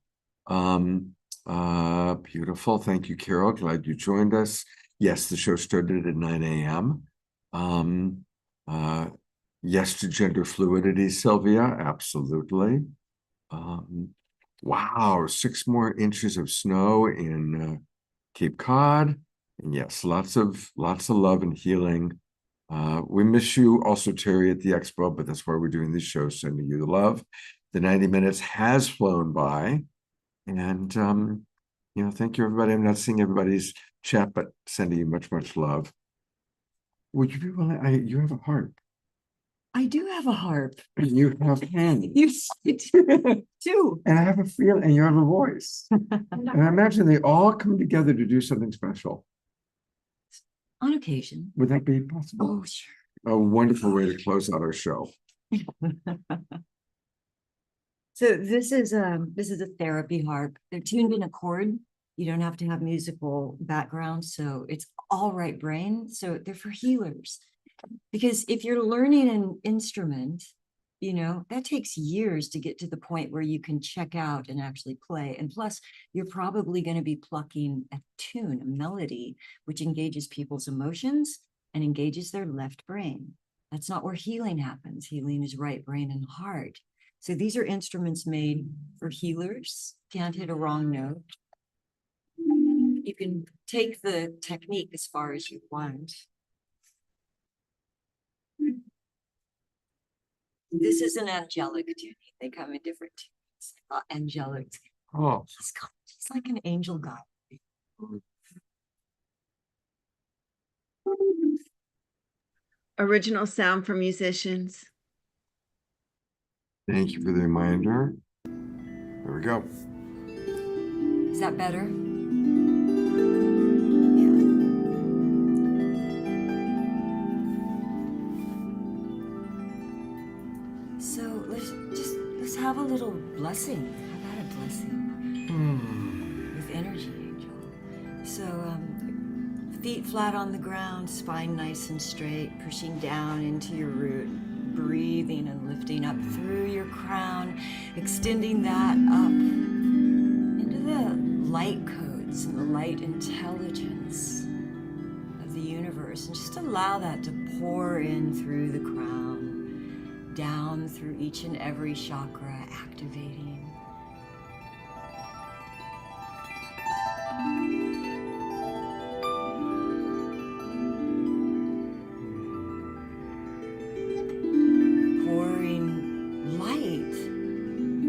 A: Beautiful. Thank you, Carol. Glad you joined us. Yes, the show started at 9 a.m. Yes to gender fluidity, Sylvia. Absolutely. Wow, 6 more inches of snow in Cape Cod. And yes, lots of love and healing. We miss you also, Terry, at the Expo, but that's why we're doing this show, sending you the love. The 90 minutes has flown by. And, you know, thank you, everybody. I'm not seeing everybody's chat, but sending you much, much love. Would you be willing? You have a harp.
I: I do have a harp.
A: And you have hands.
I: Yes, I do.
A: And I have a feel, and you have a voice. And I imagine they all come together to do something special.
I: On occasion.
A: Would that be possible?
I: Oh, sure.
A: A wonderful way to close out our show.
I: So this is a therapy harp. They're tuned in a chord. You don't have to have musical background, so it's all right brain. So they're for healers. Because if you're learning an instrument, you know, that takes years to get to the point where you can check out and actually play. And plus, you're probably going to be plucking a tune, a melody, which engages people's emotions and engages their left brain. That's not where healing happens. Healing is right brain and heart. So these are instruments made for healers. Can't hit a wrong note. You can take the technique as far as you want. This is an angelic tuning. They come in different tunes. Angelic.
A: Oh,
I: It's like an angel god.
J: Original sound for musicians.
A: thank you for the reminder. There we go.
I: Is that better? So let's have a little blessing. How about a blessing with energy, angel? So feet flat on the ground, spine nice and straight, pushing down into your root, breathing and lifting up through your crown, extending that up into the light codes and the light intelligence of the universe, and just allow that to pour in through the crown, down through each and every chakra, activating. Pouring light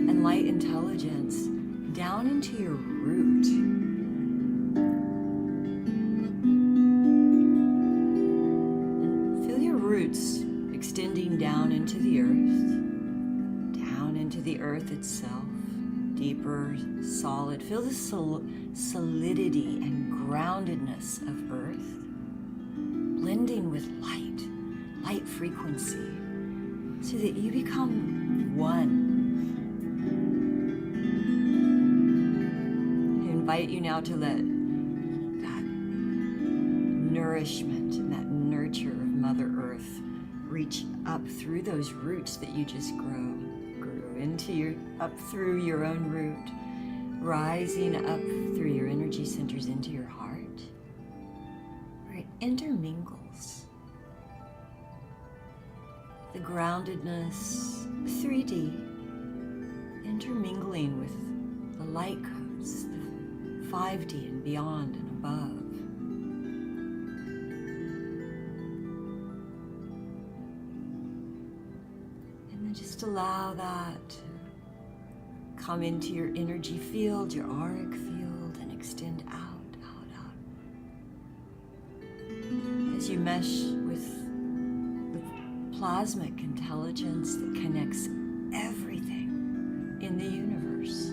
I: and light intelligence down into your root. And feel your roots extending down into the earth itself, deeper, solid. Feel the solidity and groundedness of earth, blending with light frequency, so that you become one. I invite you now to let that nourishment and that nurture of Mother Earth reach up through those roots that you just grew into up through your own root, rising up through your energy centers into your heart, where it intermingles. The groundedness, 3D, intermingling with the light codes, the 5D and beyond and above. And then just allow that to come into your energy field, your auric field, and extend out, out, out. As you mesh with plasmic intelligence that connects everything in the universe.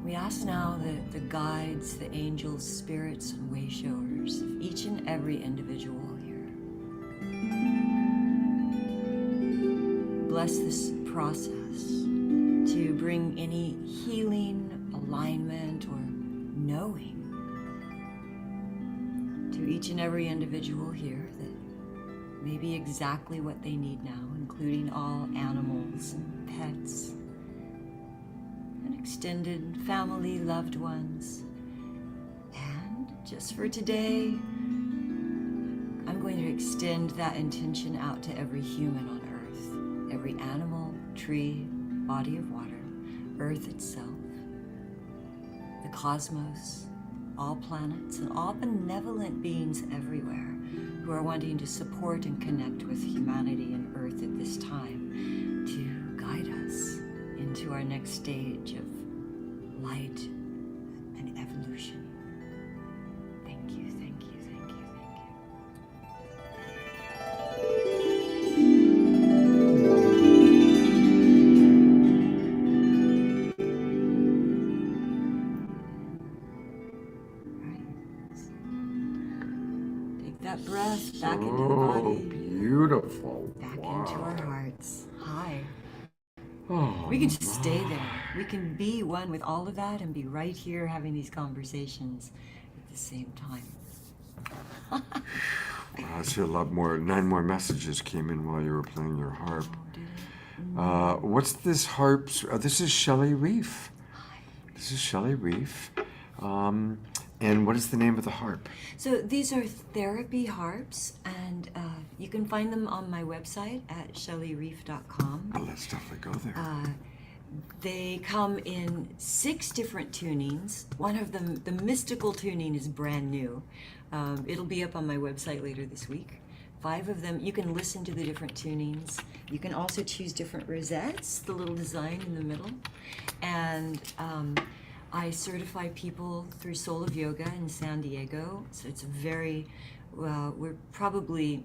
I: We ask now that the guides, the angels, spirits, and way showers of each and every individual here bless this process to bring any healing, alignment, or knowing to each and every individual here that may be exactly what they need now, including all animals and pets and extended family, loved ones. And just for today, I'm going to extend that intention out to every human on Earth, every animal, tree, body of water, Earth itself, the cosmos, all planets, and all benevolent beings everywhere who are wanting to support and connect with humanity and Earth at this time to guide us into our next stage of light and evolution. Thank you, thank you, thank you, thank you. Take that breath back into the body,
A: Beautiful.
I: back into our hearts. Hi.
A: Oh,
I: We can just stay there. We can be one with all of that and be right here having these conversations at the same time.
A: I see a lot more. 9 more messages came in while you were playing your harp.
I: Oh, did it?
A: What's this harp? This is Shelley Reef. This is Shelley Reef. And what is the name of the harp?
I: So these are therapy harps, and you can find them on my website at shelleyreef.com.
A: Oh, let's definitely go there.
I: They come in 6 different tunings. One of them, the mystical tuning, is brand new. It'll be up on my website later this week. 5 of them, you can listen to the different tunings. You can also choose different rosettes, the little design in the middle. And I certify people through Soul of Yoga in San Diego. So it's a very, we're probably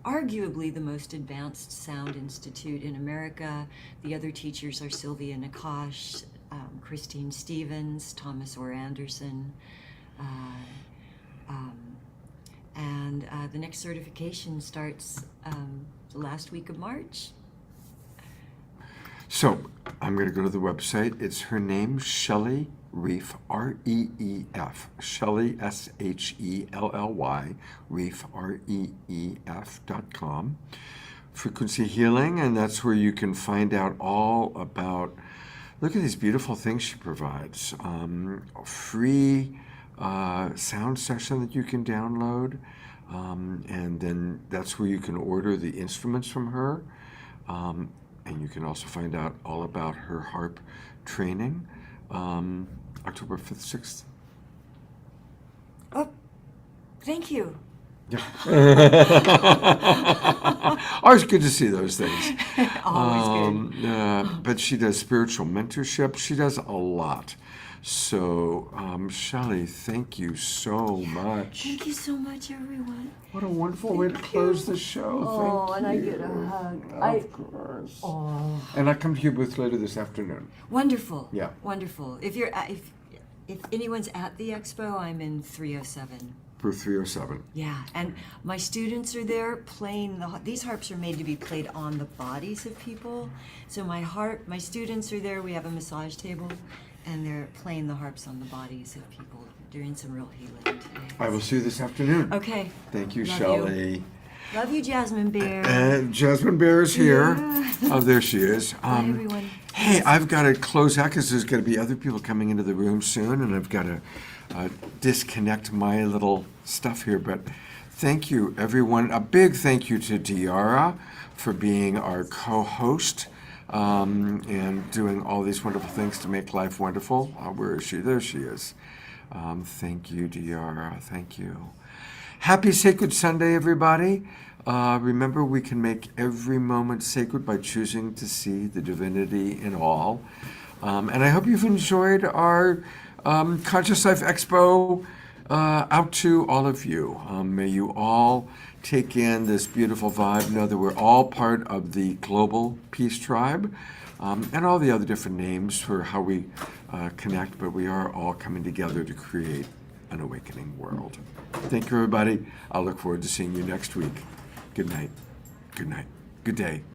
I: arguably the most advanced sound institute in America. The other teachers are Sylvia Nakash, Christine Stevens, Thomas Orr Anderson, and the next certification starts the last week of March.
A: So I'm going to go to the website. It's her name, Shelley Reef, R-E-E-F, Shelley, S-H-E-L-L-Y, Reef, R-E-E-F.com. Frequency healing, and that's where you can find out all about, look at these beautiful things she provides. Free sound session that you can download, and then that's where you can order the instruments from her. And you can also find out all about her harp training, October 5th, 6th.
I: Oh, thank you.
A: Yeah. Always good to see those things.
I: Always good.
A: But she does spiritual mentorship. She does a lot. So, Shelley, thank you so much.
I: Thank you so much, everyone.
A: What a wonderful way to close the show.
I: Oh,
A: Thank
I: and I
A: you.
I: get a hug.
A: Of course.
I: Oh,
A: And I come to your booth later this afternoon.
I: wonderful.
A: Yeah.
I: Wonderful. If you're if anyone's at the expo, I'm in 307.
A: Booth 307.
I: Yeah, and my students are there playing these harps are made to be played on the bodies of people. So my students are there. We have a massage table, and they're playing the harps on the bodies of people, doing some real healing today.
A: I will see you this afternoon.
I: Okay.
A: Thank you,
I: Love you.
A: Shelley.
I: Love you, Jasmine Bear.
A: And Jasmine Bear is here.
I: Yeah.
A: Oh, there she is.
I: Bye, everyone.
A: Hey, I've got to close out because there's going to be other people coming into the room soon, and I've got to disconnect my little stuff here. But thank you, everyone. A big thank you to Diara for being our co-host and doing all these wonderful things to make life wonderful. Where is she? There she is. Thank you, Diara. Thank you. Happy Sacred Sunday, everybody. Remember, we can make every moment sacred by choosing to see the divinity in all. And I hope you've enjoyed our Conscious Life Expo out to all of you. May you all take in this beautiful vibe, know that we're all part of the global peace tribe, and all the other different names for how we connect, but we are all coming together to create an awakening world. Thank you, everybody. I'll look forward to seeing you next week. Good night. Good night. Good day.